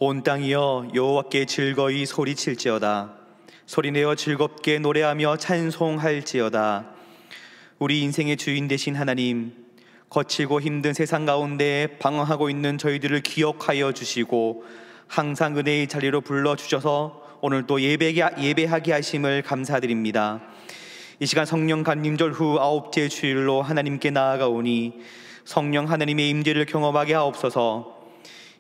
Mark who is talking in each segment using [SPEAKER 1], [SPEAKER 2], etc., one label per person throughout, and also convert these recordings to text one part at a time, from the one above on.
[SPEAKER 1] 온 땅이여 여호와께 즐거이 소리칠지어다. 소리내어 즐겁게 노래하며 찬송할지어다. 우리 인생의 주인 되신 하나님, 거칠고 힘든 세상 가운데 방황하고 있는 저희들을 기억하여 주시고 항상 은혜의 자리로 불러주셔서 오늘 또 예배하게 하심을 감사드립니다. 이 시간 성령 간림절 후 9째 주일로 하나님께 나아가오니 성령 하나님의 임재를 경험하게 하옵소서.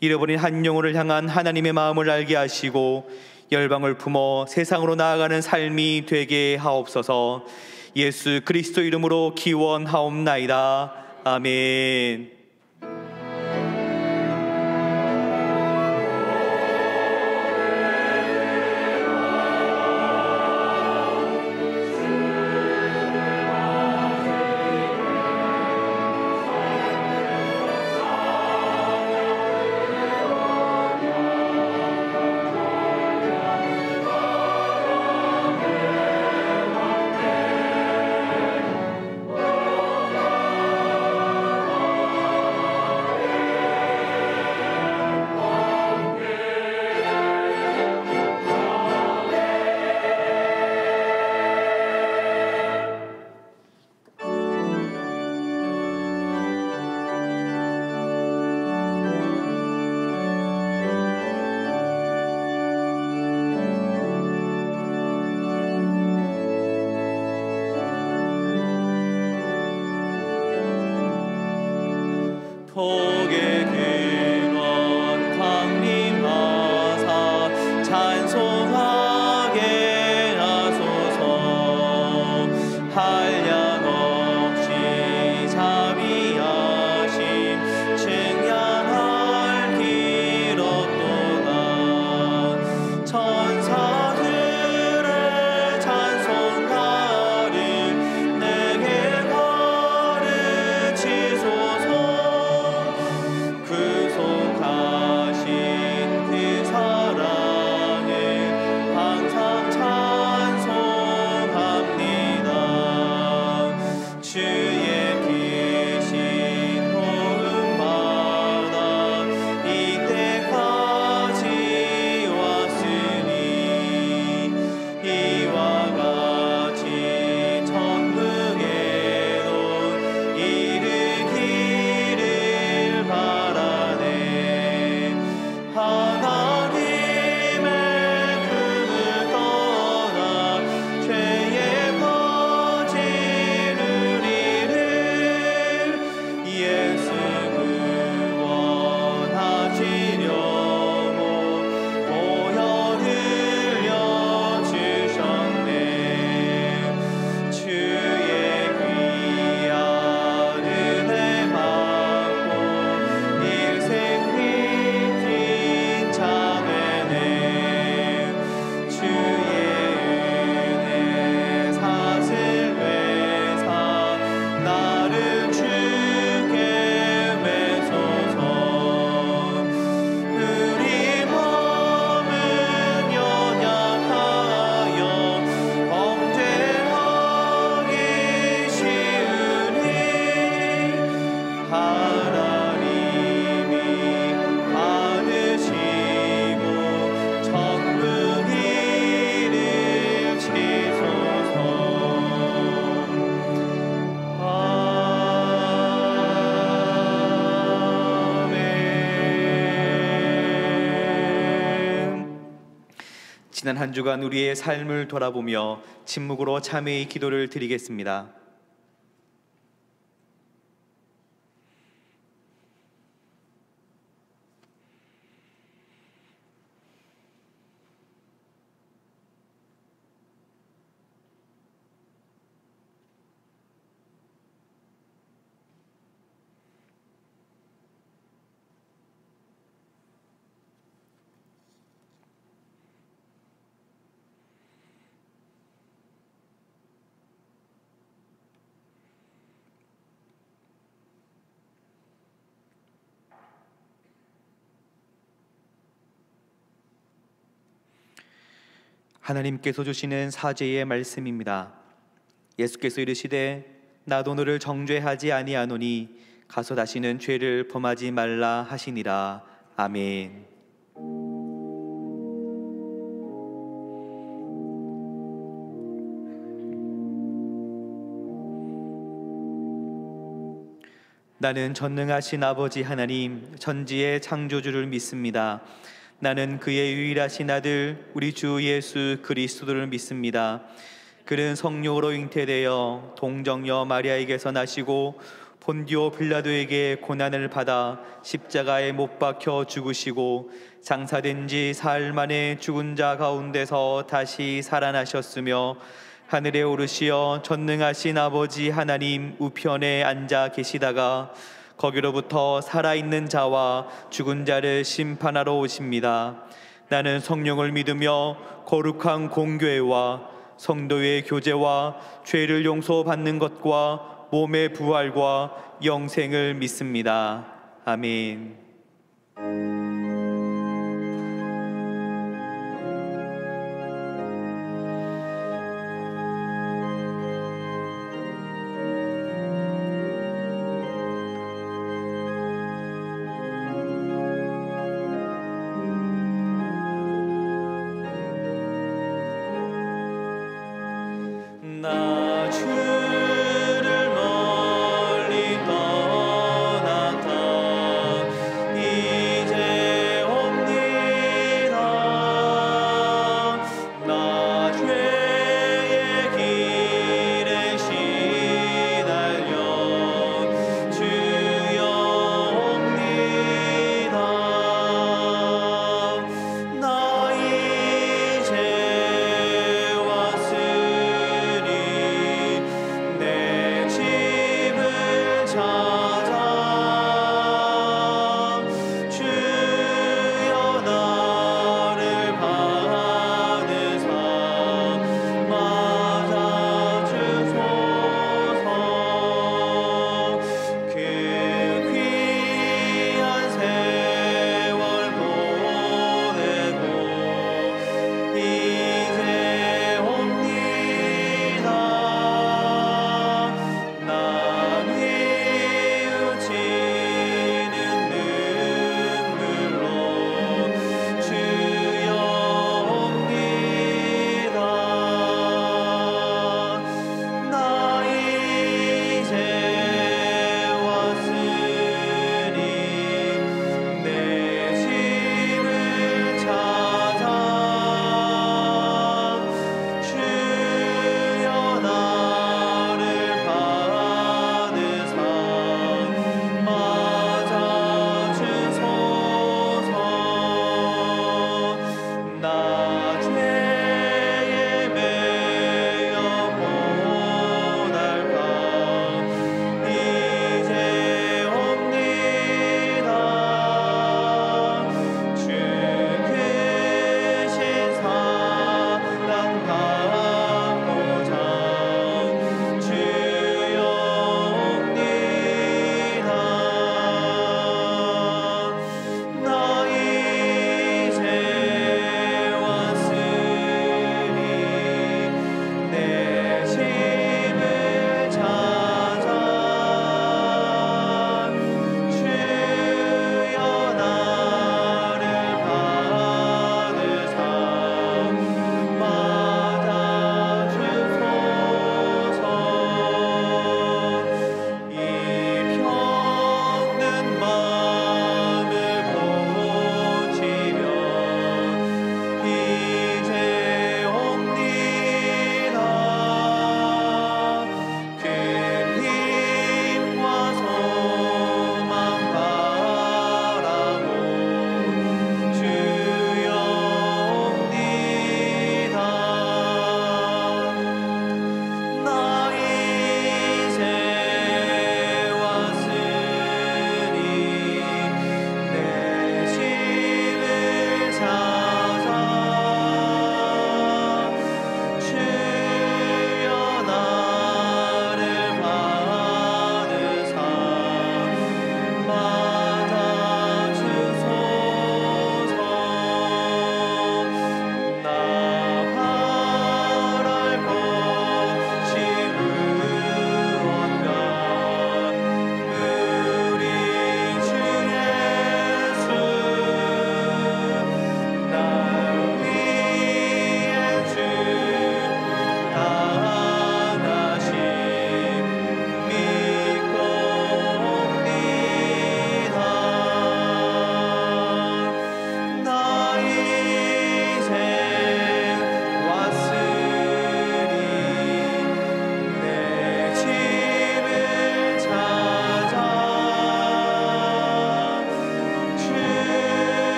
[SPEAKER 1] 잃어버린 한 영혼을 향한 하나님의 마음을 알게 하시고 열방을 품어 세상으로 나아가는 삶이 되게 하옵소서. 예수 그리스도 이름으로 기원하옵나이다. 아멘. 지난 한 주간 우리의 삶을 돌아보며 침묵으로 참회의 기도를 드리겠습니다. 하나님께서 주시는 사죄의 말씀입니다. 예수께서 이르시되 나도 너를 정죄하지 아니하노니 가서 다시는 죄를 범하지 말라 하시니라. 아멘. 나는 전능하신 아버지 하나님 천지의 창조주를 믿습니다. 나는 그의 유일하신 아들 우리 주 예수 그리스도를 믿습니다. 그는 성령으로 잉태되어 동정녀 마리아에게서 나시고 본디오 빌라도에게 고난을 받아 십자가에 못 박혀 죽으시고 장사된 지 사흘 만에 죽은 자 가운데서 다시 살아나셨으며 하늘에 오르시어 전능하신 아버지 하나님 우편에 앉아 계시다가 거기로부터 살아있는 자와 죽은 자를 심판하러 오십니다. 나는 성령을 믿으며 거룩한 공교회와 성도의 교제와 죄를 용서받는 것과 몸의 부활과 영생을 믿습니다. 아멘. 나 주를 멀리 떠났다 이제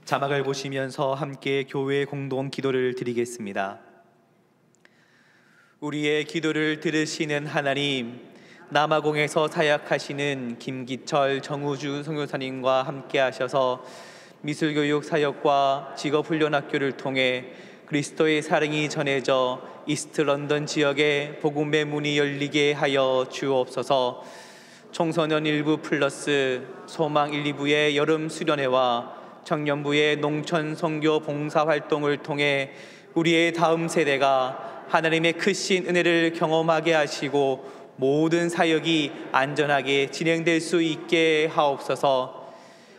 [SPEAKER 1] 자막을 보시면서 함께 교회 공동 기도를 드리겠습니다. 우리의 기도를 들으시는 하나님, 남아공에서 사역하시는 김기철 정우주 선교사님과 함께 하셔서 미술교육 사역과 직업훈련학교를 통해 그리스도의 사랑이 전해져 이스트 런던 지역에 복음의 문이 열리게 하여 주옵소서. 청소년 1부 플러스 소망 1, 2부의 여름 수련회와 청년부의 농촌 선교 봉사 활동을 통해 우리의 다음 세대가 하나님의 크신 은혜를 경험하게 하시고 모든 사역이 안전하게 진행될 수 있게 하옵소서.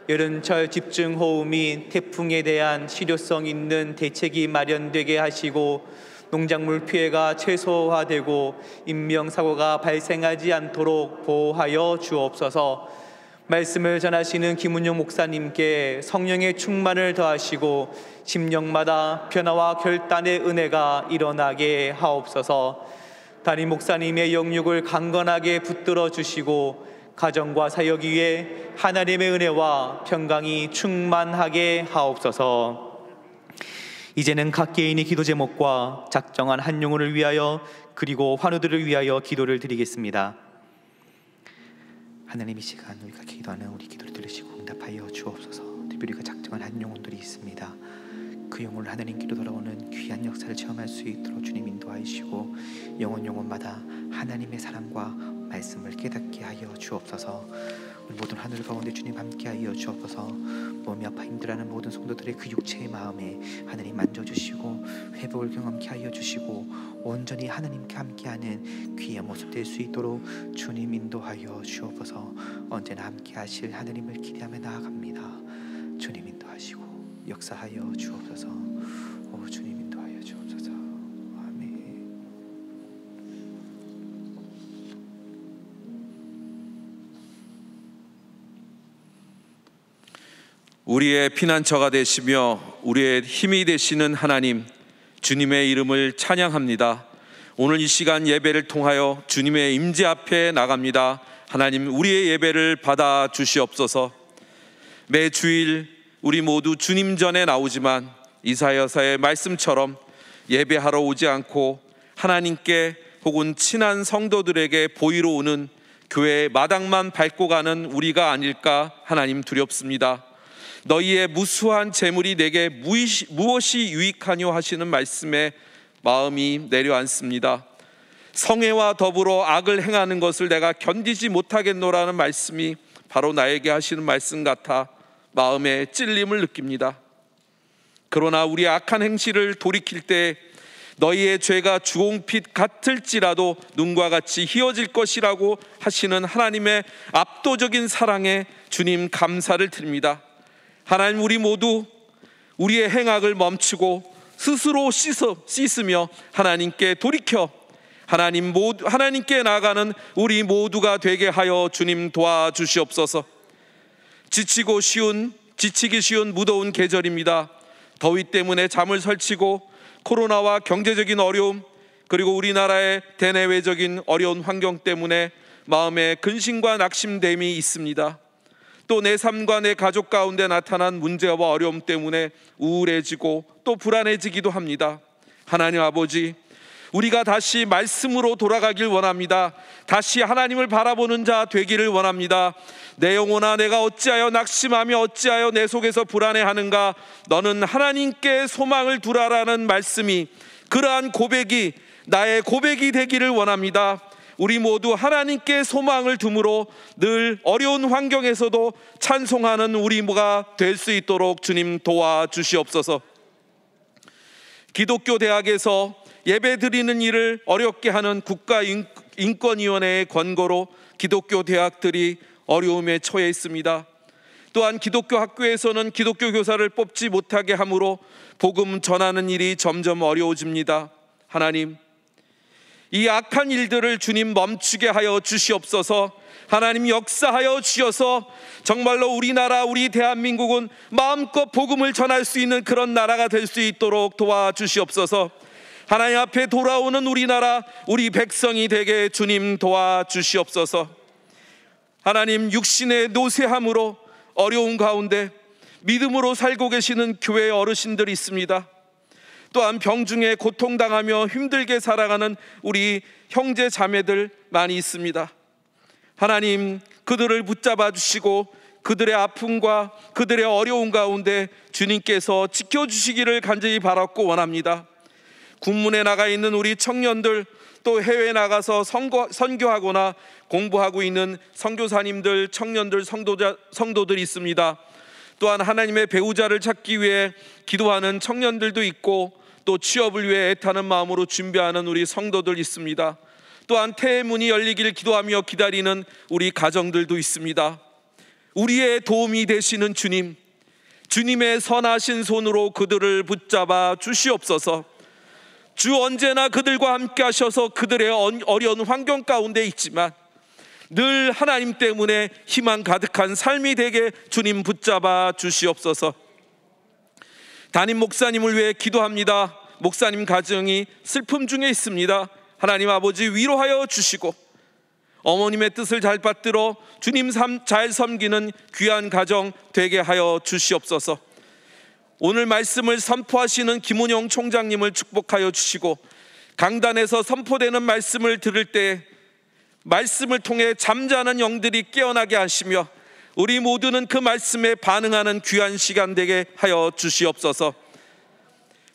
[SPEAKER 1] 여름철 집중호우 및 태풍에 대한 실효성 있는 대책이 마련되게 하시고 농작물 피해가 최소화되고 인명사고가 발생하지 않도록 보호하여 주옵소서. 말씀을 전하시는 김은용 목사님께 성령의 충만을 더하시고 심령마다 변화와 결단의 은혜가 일어나게 하옵소서. 담임 목사님의 영육을 강건하게 붙들어 주시고 가정과 사역 위에 하나님의 은혜와 평강이 충만하게 하옵소서. 이제는 각 개인의 기도 제목과 작정한 한 영혼을 위하여 그리고 환우들을 위하여 기도를 드리겠습니다. 하나님, 이 시간 우리가 기도하는 우리 기도를 들으시고 응답하여 주옵소서. 특별히 우리가 작정한 한 영혼들이 있습니다. 그 영혼을 하나님께로 돌아오는 귀한 역사를 체험할 수 있도록 주님 인도하시고 영혼마다 하나님의 사랑과 말씀을 깨닫게 하여 주옵소서. 우리 모든 하늘 가운데 주님 함께하여 주옵소서. 몸이 아파 힘들어하는 모든 성도들의 그 육체의 마음에 하나님 만져주시고 회복을 경험케 하여 주시고 온전히 하나님께 함께하는 귀한 모습 될 수 있도록 주님 인도하여 주옵소서. 언제나 함께하실 하나님을 기대하며 나아갑니다. 주님 인도하시고 역사하여 주옵소서. 오 주님 인도하여 주옵소서. 아멘.
[SPEAKER 2] 우리의 피난처가 되시며 우리의 힘이 되시는 하나님, 주님의 이름을 찬양합니다. 오늘 이 시간 예배를 통하여 주님의 임재 앞에 나갑니다. 하나님, 우리의 예배를 받아 주시옵소서. 매 주일 우리 모두 주님 전에 나오지만 이사야서의 말씀처럼 예배하러 오지 않고 하나님께 혹은 친한 성도들에게 보이러 오는 교회의 마당만 밟고 가는 우리가 아닐까 하나님 두렵습니다. 너희의 무수한 재물이 내게 무엇이 유익하뇨 하시는 말씀에 마음이 내려앉습니다. 성애와 더불어 악을 행하는 것을 내가 견디지 못하겠노라는 말씀이 바로 나에게 하시는 말씀 같아 마음에 찔림을 느낍니다. 그러나 우리 악한 행실을 돌이킬 때 너희의 죄가 주홍빛 같을지라도 눈과 같이 희어질 것이라고 하시는 하나님의 압도적인 사랑에 주님 감사를 드립니다. 하나님, 우리 모두 우리의 행악을 멈추고 스스로 씻으며 하나님께 돌이켜 하나님께 나아가는 우리 모두가 되게 하여 주님 도와주시옵소서. 지치기 쉬운 무더운 계절입니다. 더위 때문에 잠을 설치고 코로나와 경제적인 어려움, 그리고 우리나라의 대내외적인 어려운 환경 때문에 마음에 근심과 낙심됨이 있습니다. 또 내 삶과 내 가족 가운데 나타난 문제와 어려움 때문에 우울해지고 또 불안해지기도 합니다. 하나님 아버지, 우리가 다시 말씀으로 돌아가길 원합니다. 다시 하나님을 바라보는 자 되기를 원합니다. 내 영혼아, 내가 어찌하여 낙심하며 어찌하여 내 속에서 불안해하는가? 너는 하나님께 소망을 두라라는 말씀이, 그러한 고백이 나의 고백이 되기를 원합니다. 우리 모두 하나님께 소망을 둠으로 늘 어려운 환경에서도 찬송하는 우리가 될 수 있도록 주님 도와주시옵소서. 기독교 대학에서 예배 드리는 일을 어렵게 하는 국가인권위원회의 권고로 기독교 대학들이 어려움에 처해 있습니다. 또한 기독교 학교에서는 기독교 교사를 뽑지 못하게 하므로 복음 전하는 일이 점점 어려워집니다. 하나님, 이 악한 일들을 주님 멈추게 하여 주시옵소서. 하나님 역사하여 주셔서 정말로 우리나라, 우리 대한민국은 마음껏 복음을 전할 수 있는 그런 나라가 될 수 있도록 도와주시옵소서. 하나님 앞에 돌아오는 우리나라, 우리 백성이 되게 주님 도와주시옵소서. 하나님, 육신의 노쇠함으로 어려운 가운데 믿음으로 살고 계시는 교회 어르신들이 있습니다. 또한 병중에 고통당하며 힘들게 살아가는 우리 형제 자매들 많이 있습니다. 하나님, 그들을 붙잡아 주시고 그들의 아픔과 그들의 어려움 가운데 주님께서 지켜주시기를 간절히 바랐고 원합니다. 군문에 나가 있는 우리 청년들, 또 해외에 나가서 선교하거나 공부하고 있는 선교사님들, 청년들, 성도들이 있습니다. 또한 하나님의 배우자를 찾기 위해 기도하는 청년들도 있고, 또 취업을 위해 애타는 마음으로 준비하는 우리 성도들 있습니다. 또한 태의 문이 열리기를 기도하며 기다리는 우리 가정들도 있습니다. 우리의 도움이 되시는 주님, 주님의 선하신 손으로 그들을 붙잡아 주시옵소서. 주 언제나 그들과 함께 하셔서 그들의 어려운 환경 가운데 있지만 늘 하나님 때문에 희망 가득한 삶이 되게 주님 붙잡아 주시옵소서. 담임 목사님을 위해 기도합니다. 목사님 가정이 슬픔 중에 있습니다. 하나님 아버지 위로하여 주시고 어머님의 뜻을 잘 받들어 주님 잘 섬기는 귀한 가정 되게 하여 주시옵소서. 오늘 말씀을 선포하시는 김은영 총장님을 축복하여 주시고, 강단에서 선포되는 말씀을 들을 때 말씀을 통해 잠자는 영들이 깨어나게 하시며 우리 모두는 그 말씀에 반응하는 귀한 시간 되게 하여 주시옵소서.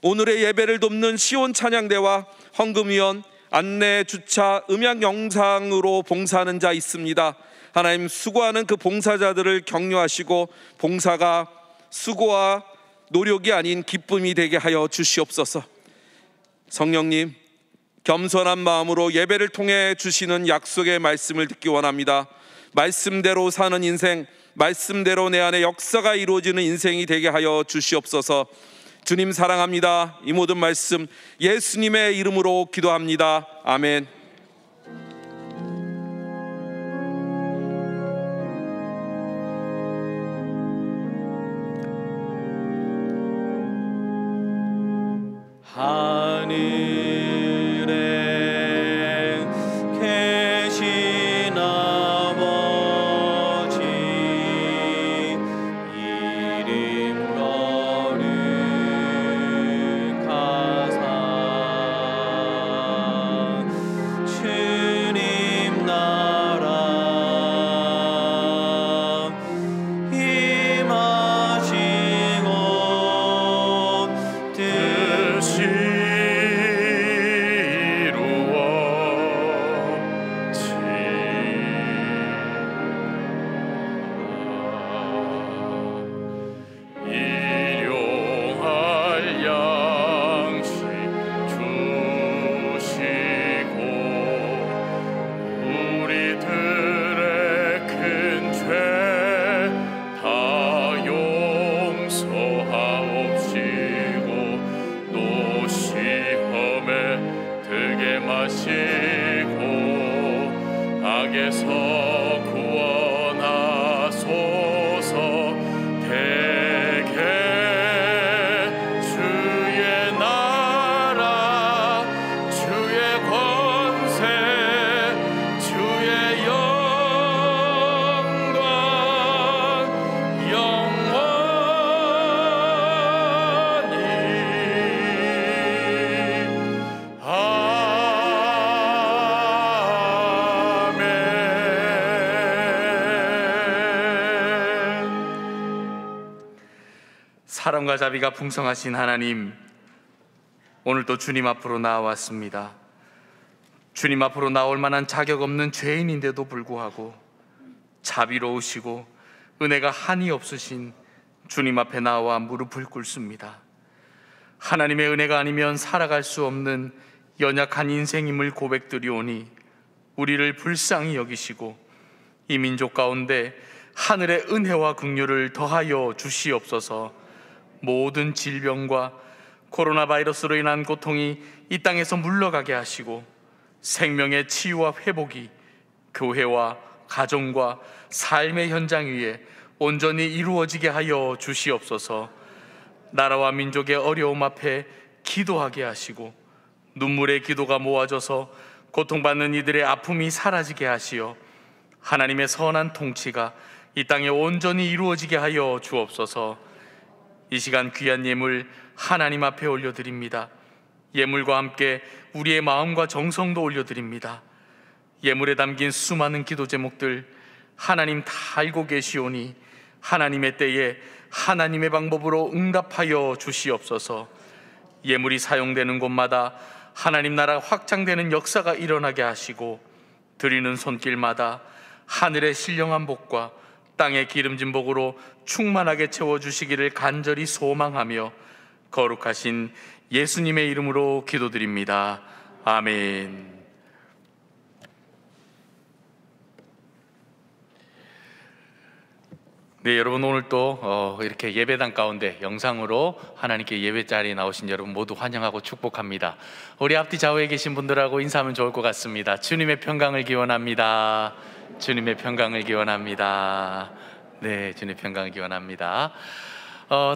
[SPEAKER 2] 오늘의 예배를 돕는 시온 찬양대와 헌금위원, 안내, 주차, 음향 영상으로 봉사하는 자 있습니다. 하나님, 수고하는 그 봉사자들을 격려하시고 봉사가 수고와 노력이 아닌 기쁨이 되게 하여 주시옵소서. 성령님, 겸손한 마음으로 예배를 통해 주시는 약속의 말씀을 듣기 원합니다. 말씀대로 사는 인생, 말씀대로 내 안에 역사가 이루어지는 인생이 되게 하여 주시옵소서. 주님 사랑합니다. 이 모든 말씀 예수님의 이름으로 기도합니다. 아멘.
[SPEAKER 1] 하늘에 계신 아버지, 이름 거룩하사 주님 나라 임하시고 뜻이
[SPEAKER 3] 악에서 구원하소서. 대개 주의 나라, 주의 권세, 주의 영광 영원히
[SPEAKER 4] 사랑과 자비가 풍성하신 하나님, 오늘도 주님 앞으로 나왔습니다. 주님 앞으로 나올 만한 자격 없는 죄인인데도 불구하고 자비로우시고 은혜가 한이 없으신 주님 앞에 나와 무릎을 꿇습니다. 하나님의 은혜가 아니면 살아갈 수 없는 연약한 인생임을 고백드리오니 우리를 불쌍히 여기시고 이 민족 가운데 하늘의 은혜와 긍휼을 더하여 주시옵소서. 모든 질병과 코로나 바이러스로 인한 고통이 이 땅에서 물러가게 하시고 생명의 치유와 회복이 교회와 가정과 삶의 현장 위에 온전히 이루어지게 하여 주시옵소서. 나라와 민족의 어려움 앞에 기도하게 하시고 눈물의 기도가 모아져서 고통받는 이들의 아픔이 사라지게 하시어 하나님의 선한 통치가 이 땅에 온전히 이루어지게 하여 주옵소서. 이 시간 귀한 예물 하나님 앞에 올려드립니다. 예물과 함께 우리의 마음과 정성도 올려드립니다. 예물에 담긴 수많은 기도 제목들 하나님 다 알고 계시오니 하나님의 때에 하나님의 방법으로 응답하여 주시옵소서. 예물이 사용되는 곳마다 하나님 나라 확장되는 역사가 일어나게 하시고, 드리는 손길마다 하늘의 신령한 복과 땅의 기름진 복으로 충만하게 채워주시기를 간절히 소망하며 거룩하신 예수님의 이름으로 기도드립니다. 아멘. 네, 여러분, 오늘 또 이렇게 예배당 가운데 영상으로 하나님께 예배 자리에 나오신 여러분 모두 환영하고 축복합니다. 우리 앞뒤 좌우에 계신 분들하고 인사하면 좋을 것 같습니다. 주님의 평강을 기원합니다. 주님의 평강을 기원합니다. 네, 주님의 평강을 기원합니다.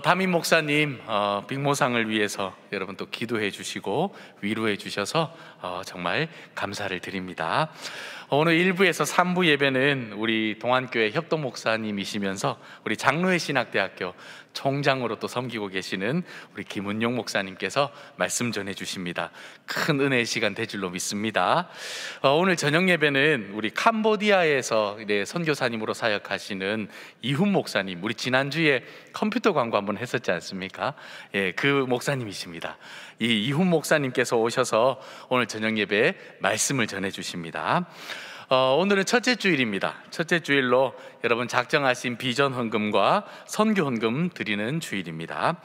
[SPEAKER 4] 담임 목사님 빅모상을 위해서 여러분 또 기도해 주시고 위로해 주셔서 정말 감사를 드립니다. 오늘 1부에서 3부 예배는 우리 동안교회 협동 목사님이시면서 우리 장로회 신학대학교 총장으로 또 섬기고 계시는 우리 김은용 목사님께서 말씀 전해 주십니다. 큰 은혜의 시간 될 줄로 믿습니다. 오늘 저녁 예배는 우리 캄보디아에서 선교사님으로 사역하시는 이훈 목사님, 우리 지난주에 컴퓨터 광고 한번 했었지 않습니까? 예, 그 목사님이십니다. 이 이훈 목사님께서 오셔서 오늘 저녁 예배에 말씀을 전해 주십니다. 오늘은 첫째 주일입니다. 첫째 주일로 여러분 작정하신 비전 헌금과 선교 헌금 드리는 주일입니다.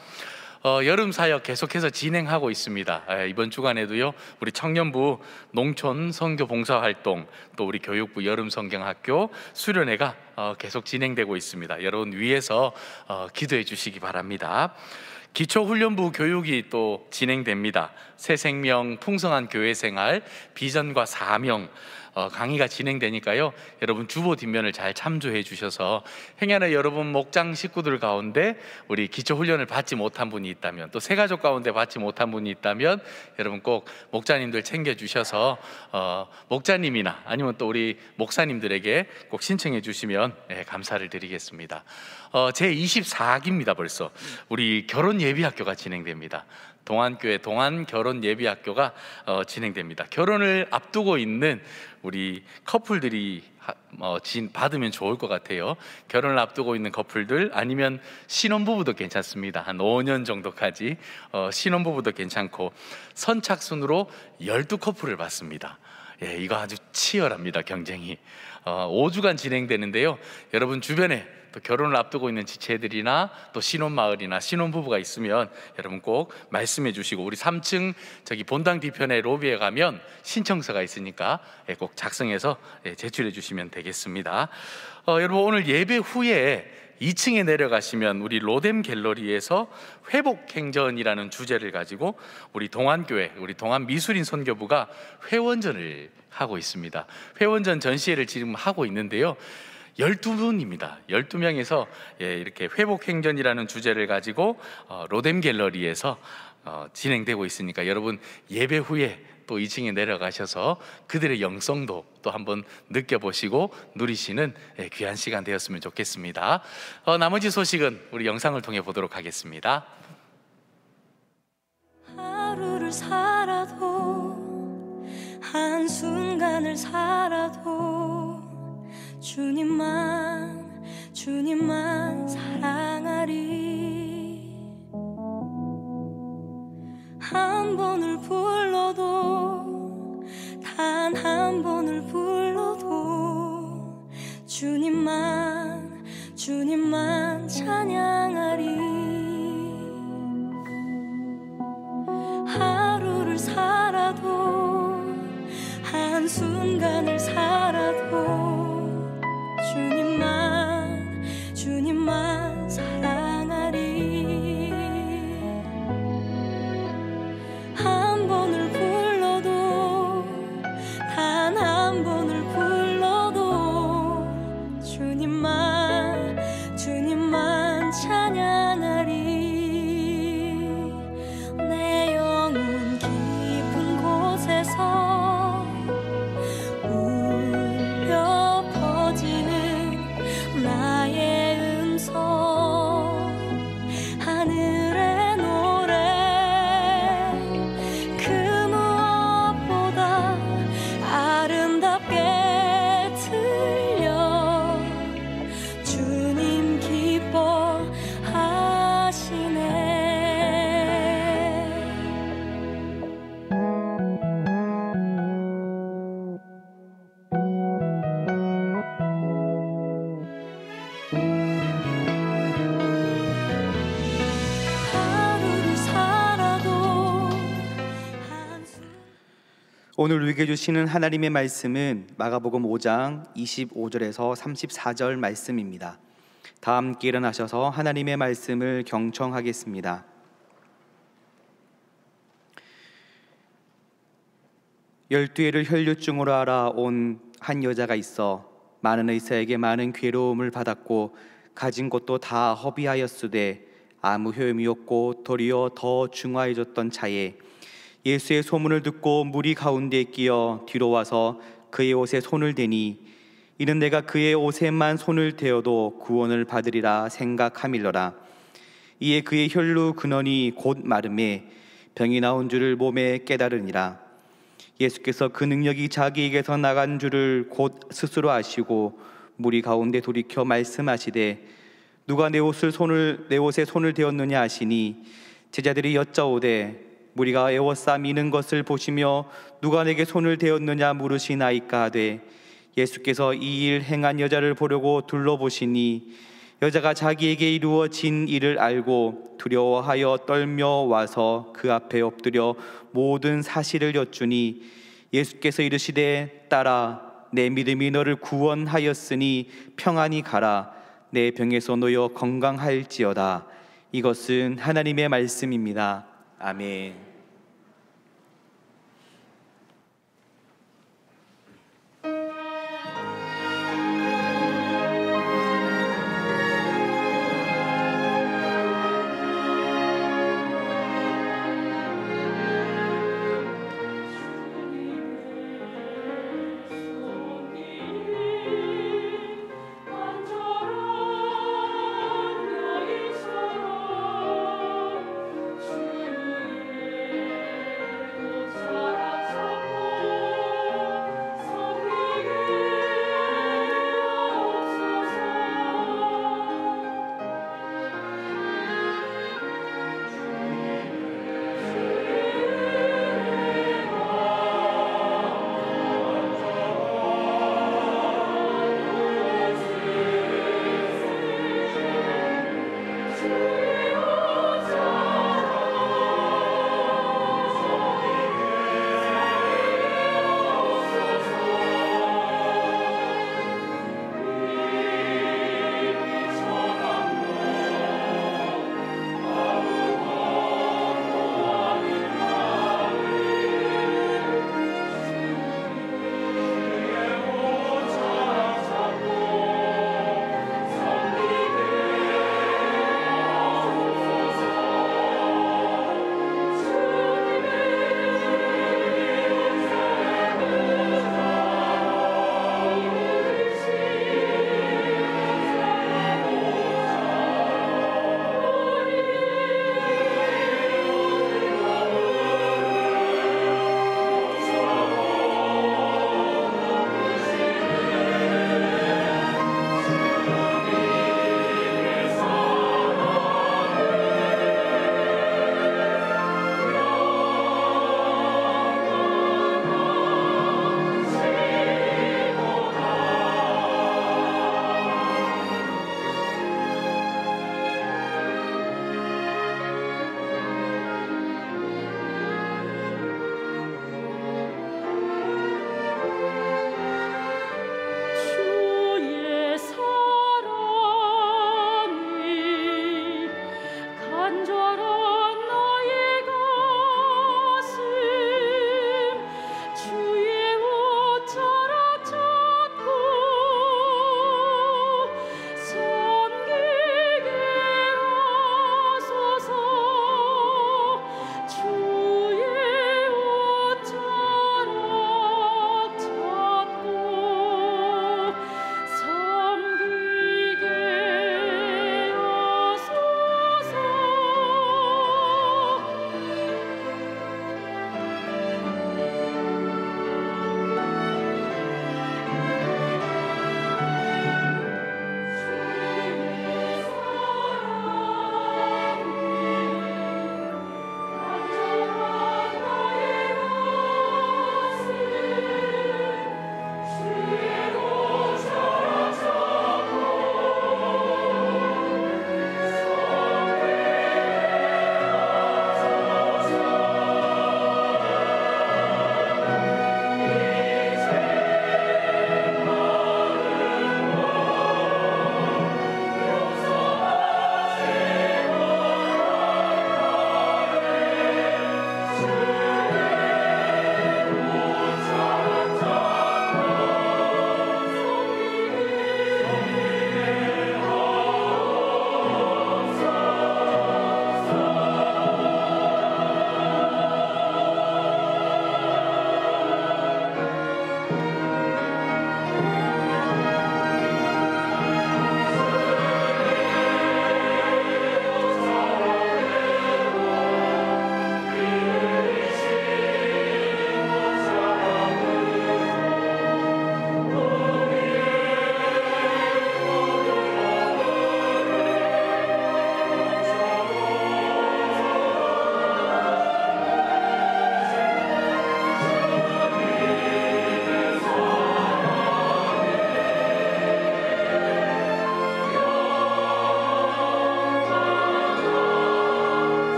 [SPEAKER 4] 여름 사역 계속해서 진행하고 있습니다. 이번 주간에도요, 우리 청년부 농촌 선교 봉사 활동, 또 우리 교육부 여름 성경학교 수련회가 계속 진행되고 있습니다. 여러분 위에서 기도해 주시기 바랍니다. 기초훈련부 교육이 또 진행됩니다. 새 생명 풍성한 교회생활 비전과 사명 강의가 진행되니까요, 여러분 주보 뒷면을 잘 참조해 주셔서 행여나 여러분 목장 식구들 가운데 우리 기초훈련을 받지 못한 분이 있다면, 또 새가족 가운데 받지 못한 분이 있다면 여러분 꼭 목자님들 챙겨주셔서 목자님이나 아니면 또 우리 목사님들에게 꼭 신청해 주시면 감사를 드리겠습니다. 제24기입니다. 벌써 우리 결혼예비학교가 진행됩니다. 동안교회 동안결혼예비학교가 진행됩니다. 결혼을 앞두고 있는 우리 커플들이 받으면 좋을 것 같아요. 결혼을 앞두고 있는 커플들, 아니면 신혼부부도 괜찮습니다. 한 5년 정도까지 신혼부부도 괜찮고, 선착순으로 12커플을 받습니다. 예, 이거 아주 치열합니다. 경쟁이 5주간 진행되는데요, 여러분 주변에 또 결혼을 앞두고 있는 지체들이나 또 신혼마을이나 신혼부부가 있으면 여러분 꼭 말씀해 주시고, 우리 3층 저기 본당 뒤편에 로비에 가면 신청서가 있으니까 꼭 작성해서 제출해 주시면 되겠습니다. 여러분 오늘 예배 후에 2층에 내려가시면 우리 로뎀 갤러리에서 회복행전이라는 주제를 가지고 우리 동안교회, 우리 동안미술인 선교부가 회원전을 하고 있습니다. 회원전 전시회를 지금 하고 있는데요, 12분입니다. 12명에서 이렇게 회복행전이라는 주제를 가지고 로뎀 갤러리에서 진행되고 있으니까 여러분 예배 후에 또 2층에 내려가셔서 그들의 영성도 또 한번 느껴보시고 누리시는 귀한 시간 되었으면 좋겠습니다. 나머지 소식은 우리 영상을 통해 보도록 하겠습니다.
[SPEAKER 5] 하루를 살아도 한순간을 살아도 주님만 사랑하리. 한 번을 불러도 단 한 번을 불러도 주님만 찬양하리. 하루를 살아도 한순간을 살아도 주님만 사랑하리. 한 번을 불러도 단 한 번을 불러도 주님만
[SPEAKER 1] 오늘 우리에게 주시는 하나님의 말씀은 마가복음 5장 25절에서 34절 말씀입니다. 다 함께 일어나셔서 하나님의 말씀을 경청하겠습니다. 열두 해를 혈류증으로 알아온 한 여자가 있어 많은 의사에게 많은 괴로움을 받았고 가진 것도 다 허비하였으되 아무 효험이 없고 도리어 더 중하여졌던 차에 예수의 소문을 듣고 무리 가운데 끼어 뒤로 와서 그의 옷에 손을 대니 이는 내가 그의 옷에만 손을 대어도 구원을 받으리라 생각함일러라. 이에 그의 혈루 근원이 곧 마름에 병이 나온 줄을 몸에 깨달으니라. 예수께서 그 능력이 자기에게서 나간 줄을 곧 스스로 아시고 무리 가운데 돌이켜 말씀하시되 누가 내 옷에 손을 대었느냐 하시니 제자들이 여짜오되 무리가 에워싸 미는 것을 보시며 누가 내게 손을 대었느냐 물으시나이까 하되 예수께서 이 일 행한 여자를 보려고 둘러보시니 여자가 자기에게 이루어진 일을 알고 두려워하여 떨며 와서 그 앞에 엎드려 모든 사실을 여쭈니 예수께서 이르시되 딸아 내 믿음이 너를 구원하였으니 평안히 가라 내 병에서 놓여 건강할지어다. 이것은 하나님의 말씀입니다. 아멘.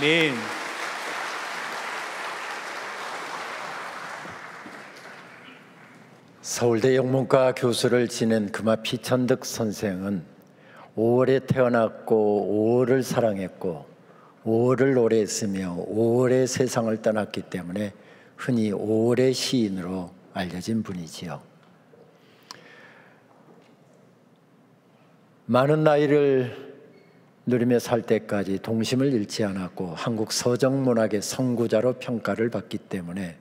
[SPEAKER 1] 아멘.
[SPEAKER 6] 서울대 영문과 교수를 지낸 금화 피천득 선생은 5월에 태어났고 5월을 사랑했고 5월을 노래했으며 5월에 세상을 떠났기 때문에 흔히 5월의 시인으로 알려진 분이지요. 많은 나이를 누리며 살 때까지 동심을 잃지 않았고 한국 서정문학의 선구자로 평가를 받기 때문에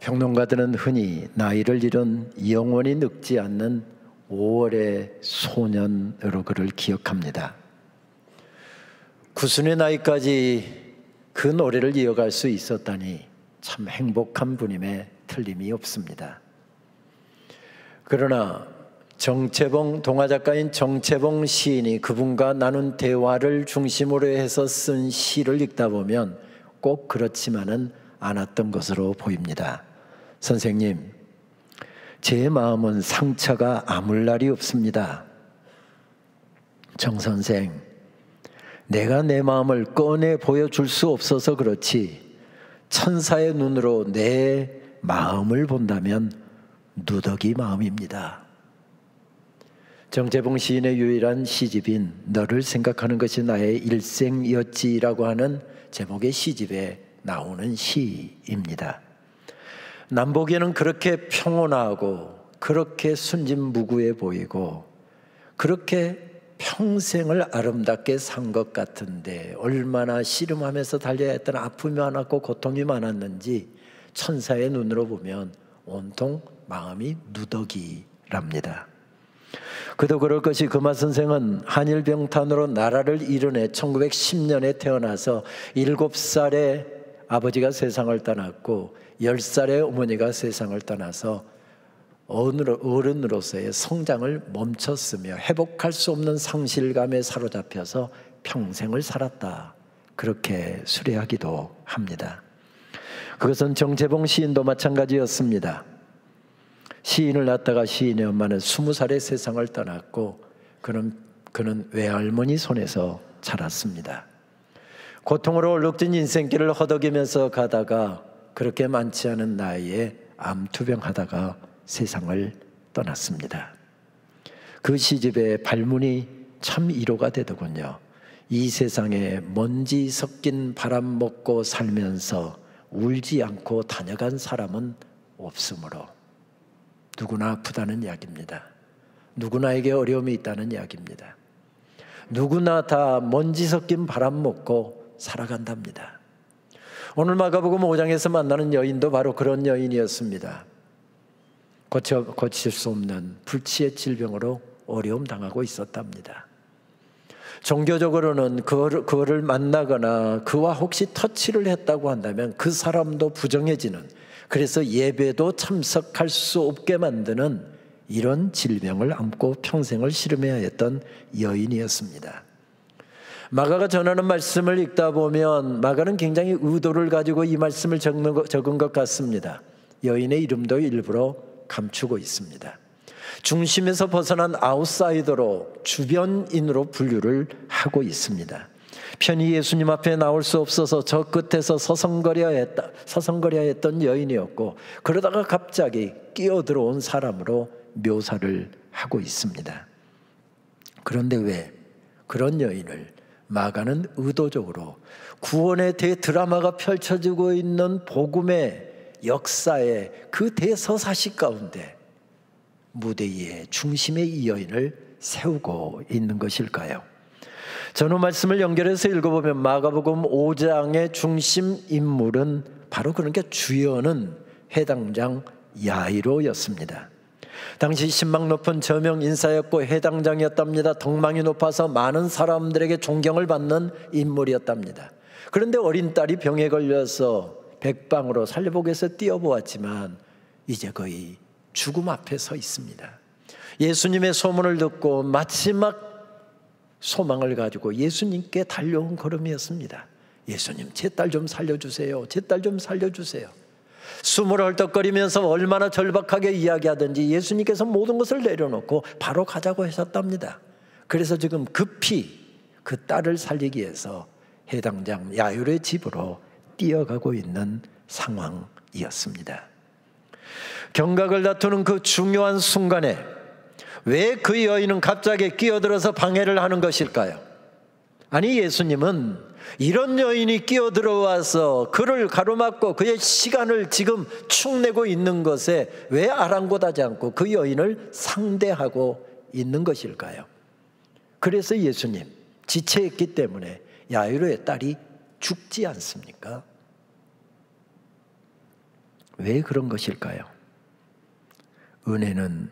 [SPEAKER 6] 평론가들은 흔히 나이를 잃은 영원히 늙지 않는 5월의 소년으로 그를 기억합니다. 구순의 나이까지 그 노래를 이어갈 수 있었다니 참 행복한 분임에 틀림이 없습니다. 그러나 동화작가인 정채봉 시인이 그분과 나눈 대화를 중심으로 해서 쓴 시를 읽다 보면 꼭 그렇지만은 않았던 것으로 보입니다. 선생님, 제 마음은 상처가 아물 날이 없습니다. 정 선생, 내가 내 마음을 꺼내 보여줄 수 없어서 그렇지 천사의 눈으로 내 마음을 본다면 누더기 마음입니다. 정채봉 시인의 유일한 시집인 너를 생각하는 것이 나의 일생이었지라고 하는 제목의 시집에 나오는 시입니다. 남보기에는 그렇게 평온하고 그렇게 순진무구해 보이고 그렇게 평생을 아름답게 산 것 같은데 얼마나 씨름하면서 달려야 했던 아픔이 많았고 고통이 많았는지 천사의 눈으로 보면 온통 마음이 누더기랍니다. 그도 그럴 것이 금화 선생은 한일병탄으로 나라를 이뤄내 1910년에 태어나서 7살에 아버지가 세상을 떠났고 10살에 어머니가 세상을 떠나서 어른으로서의 성장을 멈췄으며 회복할 수 없는 상실감에 사로잡혀서 평생을 살았다, 그렇게 수레하기도 합니다. 그것은 정채봉 시인도 마찬가지였습니다. 시인을 낳다가 시인의 엄마는 20살에 세상을 떠났고 그는 외할머니 손에서 자랐습니다. 고통으로 얼룩진 인생길을 허덕이면서 가다가 그렇게 많지 않은 나이에 암투병하다가 세상을 떠났습니다. 그 시집의 발문이 참 위로가 되더군요. 이 세상에 먼지 섞인 바람 먹고 살면서 울지 않고 다녀간 사람은 없으므로 누구나 아프다는 이야기입니다. 누구나에게 어려움이 있다는 이야기입니다. 누구나 다 먼지 섞인 바람 먹고 살아간답니다. 오늘 마가복음 5장에서 만나는 여인도 바로 그런 여인이었습니다. 고칠 수 없는 불치의 질병으로 어려움 당하고 있었답니다. 종교적으로는 그거를 만나거나 그와 혹시 터치를 했다고 한다면 그 사람도 부정해지는, 그래서 예배도 참석할 수 없게 만드는 이런 질병을 안고 평생을 씨름해야 했던 여인이었습니다. 마가가 전하는 말씀을 읽다 보면 마가는 굉장히 의도를 가지고 이 말씀을 적은 것 같습니다. 여인의 이름도 일부러 감추고 있습니다. 중심에서 벗어난 아웃사이더로, 주변인으로 분류를 하고 있습니다. 편히 예수님 앞에 나올 수 없어서 저 끝에서 서성거려야 했던 여인이었고, 그러다가 갑자기 끼어들어온 사람으로 묘사를 하고 있습니다. 그런데 왜 그런 여인을 마가는 의도적으로 구원의 대드라마가 펼쳐지고 있는 복음의 역사의 그 대서사시 가운데 무대 위에 중심의 이 여인을 세우고 있는 것일까요? 전후 말씀을 연결해서 읽어보면 마가복음 5장의 중심 인물은 바로 그러니까 주연은 해당장 야이로였습니다. 당시 신망 높은 저명 인사였고 해당장이었답니다. 덕망이 높아서 많은 사람들에게 존경을 받는 인물이었답니다. 그런데 어린 딸이 병에 걸려서 백방으로 살려보기 위해서 뛰어보았지만 이제 거의 죽음 앞에 서 있습니다. 예수님의 소문을 듣고 마지막 소망을 가지고 예수님께 달려온 걸음이었습니다. 예수님, 제 딸 좀 살려주세요. 제 딸 좀 살려주세요. 숨을 헐떡거리면서 얼마나 절박하게 이야기하든지 예수님께서 모든 것을 내려놓고 바로 가자고 하셨답니다. 그래서 지금 급히 그 딸을 살리기 위해서 해당장 야율의 집으로 뛰어가고 있는 상황이었습니다. 경각을 다투는 그 중요한 순간에 왜 그 여인은 갑자기 끼어들어서 방해를 하는 것일까요? 아니, 예수님은 이런 여인이 끼어들어와서 그를 가로막고 그의 시간을 지금 축내고 있는 것에 왜 아랑곳하지 않고 그 여인을 상대하고 있는 것일까요? 그래서 예수님 지체했기 때문에 야이로의 딸이 죽지 않습니까? 왜 그런 것일까요? 은혜는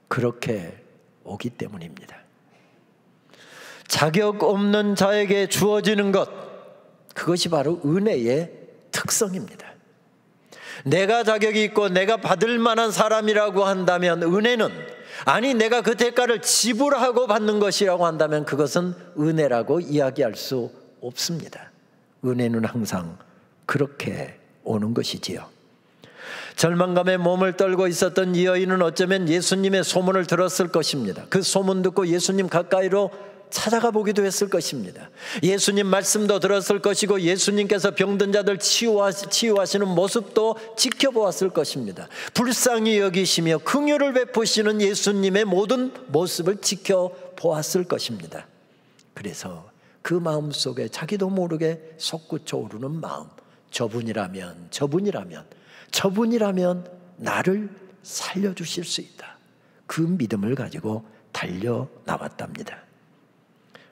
[SPEAKER 6] 그렇게 오기 때문입니다. 자격 없는 자에게 주어지는 것, 그것이 바로 은혜의 특성입니다. 내가 자격이 있고 내가 받을 만한 사람이라고 한다면 은혜는, 아니 내가 그 대가를 지불하고 받는 것이라고 한다면 그것은 은혜라고 이야기할 수 없습니다. 은혜는 항상 그렇게 오는 것이지요. 절망감에 몸을 떨고 있었던 이 여인은 어쩌면 예수님의 소문을 들었을 것입니다. 그 소문 듣고 예수님 가까이로 찾아가 보기도 했을 것입니다. 예수님 말씀도 들었을 것이고 예수님께서 병든 자들 치유하시는 모습도 지켜보았을 것입니다. 불쌍히 여기시며 긍휼을 베푸시는 예수님의 모든 모습을 지켜보았을 것입니다. 그래서 그 마음속에 자기도 모르게 솟구쳐 오르는 마음, 저분이라면 나를 살려주실 수 있다, 그 믿음을 가지고 달려 나왔답니다.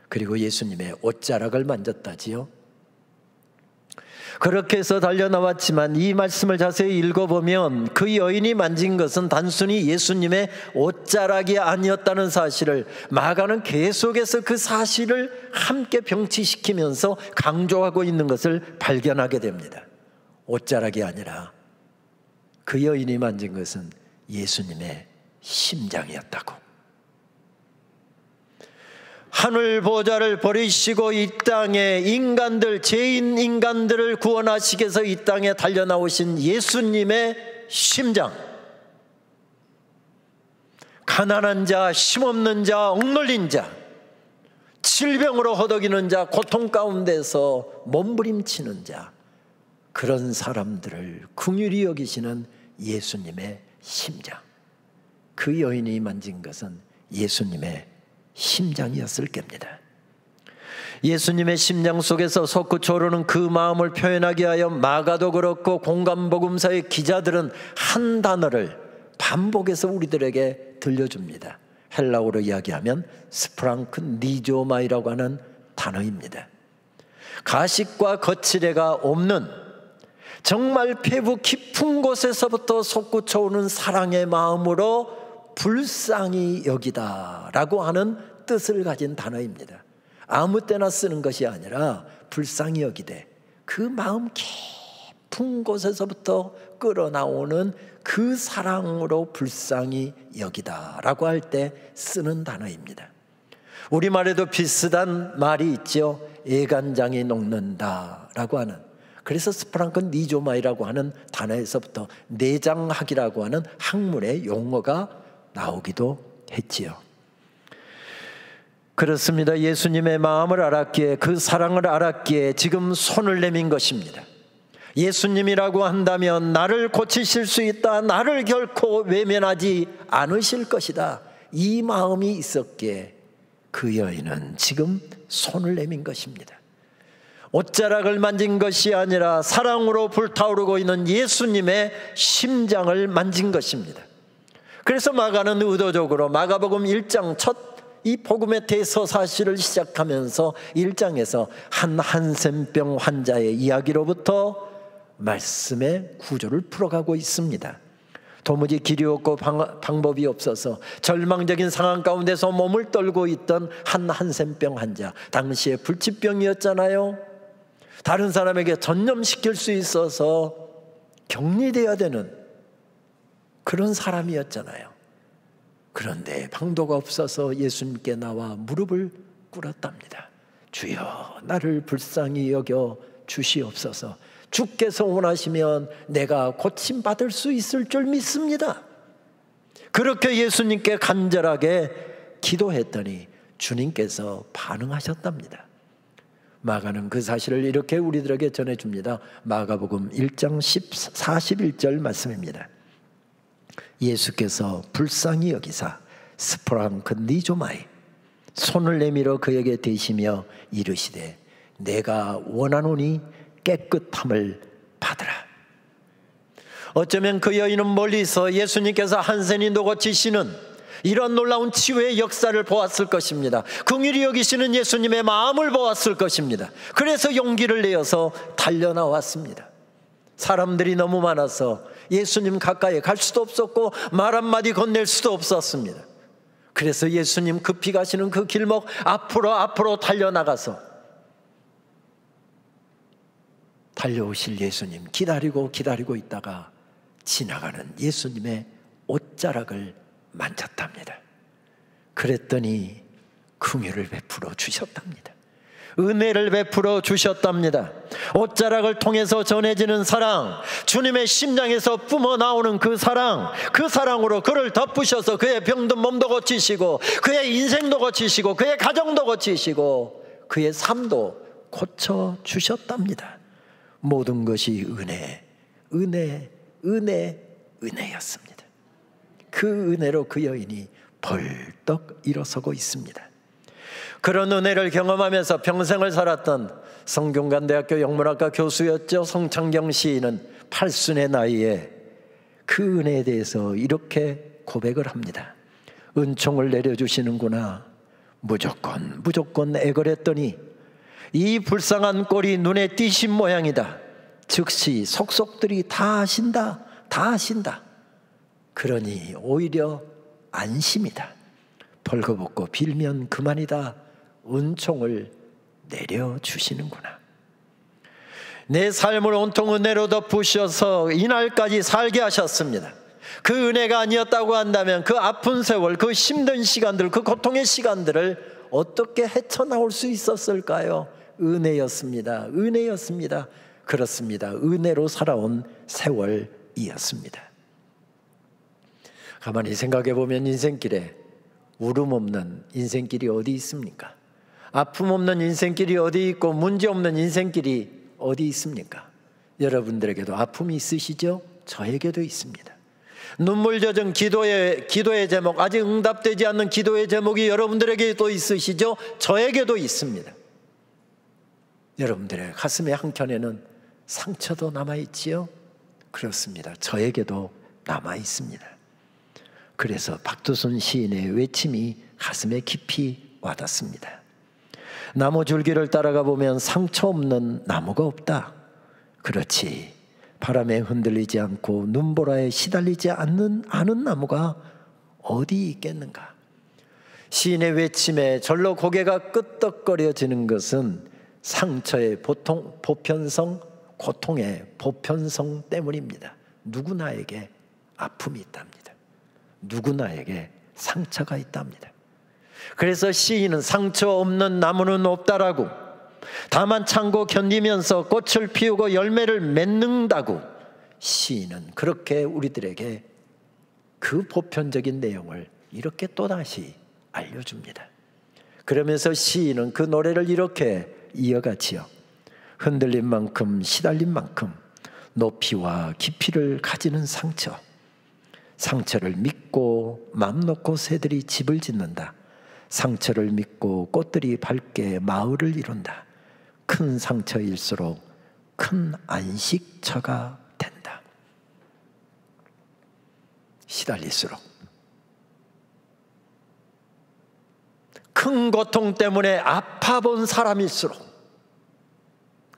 [SPEAKER 6] 그리고 예수님의 옷자락을 만졌다지요. 그렇게 해서 달려나왔지만 이 말씀을 자세히 읽어보면 그 여인이 만진 것은 단순히 예수님의 옷자락이 아니었다는 사실을 마가는 계속해서 그 사실을 함께 병치시키면서 강조하고 있는 것을 발견하게 됩니다. 옷자락이 아니라 그 여인이 만진 것은 예수님의 심장이었다고. 하늘 보좌를 버리시고 이 땅에 죄인 인간들을 구원하시기 위해서 이 땅에 달려나오신 예수님의 심장, 가난한 자, 힘없는 자, 억눌린 자, 질병으로 허덕이는 자, 고통 가운데서 몸부림치는 자, 그런 사람들을 긍휼히 여기시는 예수님의 심장, 그 여인이 만진 것은 예수님의 심장이었을 겁니다. 예수님의 심장 속에서 솟구쳐 오르는 그 마음을 표현하기 위하여 마가도 그렇고 공간복음서의 기자들은 한 단어를 반복해서 우리들에게 들려줍니다. 헬라어로 이야기하면 스프랑크 니조마이라고 하는 단어입니다. 가식과 거칠애가 없는, 정말 폐부 깊은 곳에서부터 솟구쳐 오는 사랑의 마음으로 불쌍히 여기다라고 하는 뜻을 가진 단어입니다. 아무 때나 쓰는 것이 아니라 불쌍히 여기되, 그 마음 깊은 곳에서부터 끌어나오는 그 사랑으로 불쌍히 여기다라고 할 때 쓰는 단어입니다. 우리말에도 비슷한 말이 있죠. 애간장이 녹는다라고 하는. 그래서 스프랑크 니조마이라고 하는 단어에서부터 내장학이라고 하는 학문의 용어가 나오기도 했지요. 그렇습니다. 예수님의 마음을 알았기에, 그 사랑을 알았기에 지금 손을 내민 것입니다. 예수님이라고 한다면 나를 고치실 수 있다, 나를 결코 외면하지 않으실 것이다, 이 마음이 있었기에 그 여인은 지금 손을 내민 것입니다. 옷자락을 만진 것이 아니라 사랑으로 불타오르고 있는 예수님의 심장을 만진 것입니다. 그래서 마가는 의도적으로 마가복음 1장 첫 이 복음의 대서 사실을 시작하면서 1장에서 한 한센병 환자의 이야기로부터 말씀의 구조를 풀어가고 있습니다. 도무지 길이 없고 방법이 없어서 절망적인 상황 가운데서 몸을 떨고 있던 한 한센병 환자, 당시에 불치병이었잖아요. 다른 사람에게 전염시킬 수 있어서 격리되어야 되는 그런 사람이었잖아요. 그런데 방도가 없어서 예수님께 나와 무릎을 꿇었답니다. 주여, 나를 불쌍히 여겨 주시옵소서. 주께서 원하시면 내가 고침받을 수 있을 줄 믿습니다. 그렇게 예수님께 간절하게 기도했더니 주님께서 반응하셨답니다. 마가는 그 사실을 이렇게 우리들에게 전해줍니다. 마가복음 1장 41절 말씀입니다. 예수께서 불쌍히 여기사 스프랑크니조마이 손을 내밀어 그에게 대시며 이르시되 내가 원하노니 깨끗함을 받으라. 어쩌면 그 여인은 멀리서 예수님께서 한센이 녹아지시는 이런 놀라운 치유의 역사를 보았을 것입니다. 긍휼히 여기시는 예수님의 마음을 보았을 것입니다. 그래서 용기를 내어서 달려나왔습니다. 사람들이 너무 많아서 예수님 가까이 갈 수도 없었고 말 한마디 건넬 수도 없었습니다. 그래서 예수님 급히 가시는 그 길목 앞으로 달려나가서 달려오실 예수님 기다리고 있다가 지나가는 예수님의 옷자락을 만졌답니다. 그랬더니 긍휼을 베풀어 주셨답니다. 은혜를 베풀어 주셨답니다. 옷자락을 통해서 전해지는 사랑, 주님의 심장에서 뿜어나오는 그 사랑으로 그를 덮으셔서 그의 병든 몸도 고치시고 그의 인생도 고치시고 그의 가정도 고치시고 그의 삶도 고쳐주셨답니다. 모든 것이 은혜였습니다. 그 은혜로 그 여인이 벌떡 일어서고 있습니다. 그런 은혜를 경험하면서 평생을 살았던 성균관대학교 영문학과 교수였죠. 성창경 시인은 80의 나이에 그 은혜에 대해서 이렇게 고백을 합니다. 은총을 내려주시는구나. 무조건 애걸했더니 이 불쌍한 꼴이 눈에 띄신 모양이다. 즉시 속속들이 다 아신다. 그러니 오히려 안심이다. 벌거벗고 빌면 그만이다. 은총을 내려주시는구나. 내 삶을 온통 은혜로 덮으셔서 이날까지 살게 하셨습니다. 그 은혜가 아니었다고 한다면 그 아픈 세월, 그 힘든 시간들, 그 고통의 시간들을 어떻게 헤쳐나올 수 있었을까요? 은혜였습니다. 그렇습니다. 은혜로 살아온 세월이었습니다. 가만히 생각해 보면 인생길에 울음 없는 인생길이 어디 있습니까? 아픔 없는 인생길이 어디 있고 문제 없는 인생길이 어디 있습니까? 여러분들에게도 아픔이 있으시죠? 저에게도 있습니다. 눈물 젖은 기도의 제목, 아직 응답되지 않는 기도의 제목이 여러분들에게도 있으시죠? 저에게도 있습니다. 여러분들의 가슴의 한켠에는 상처도 남아있지요? 그렇습니다. 저에게도 남아있습니다. 그래서 박두순 시인의 외침이 가슴에 깊이 와닿습니다. 나무 줄기를 따라가 보면 상처 없는 나무가 없다. 그렇지. 바람에 흔들리지 않고 눈보라에 시달리지 않는 나무가 어디 있겠는가. 시인의 외침에 절로 고개가 끄덕거려지는 것은 상처의 보편성, 고통의 보편성 때문입니다. 누구나에게 아픔이 있답니다. 누구나에게 상처가 있답니다. 그래서 시인은 상처 없는 나무는 없다라고, 다만 참고 견디면서 꽃을 피우고 열매를 맺는다고 시인은 그렇게 우리들에게 그 보편적인 내용을 이렇게 또다시 알려줍니다. 그러면서 시인은 그 노래를 이렇게 이어가지요. 흔들린 만큼 시달린 만큼 높이와 깊이를 가지는 상처를 믿고 맘 놓고 새들이 집을 짓는다. 상처를 믿고 꽃들이 밝게 마을을 이룬다. 큰 상처일수록 큰 안식처가 된다. 시달릴수록, 큰 고통 때문에 아파본 사람일수록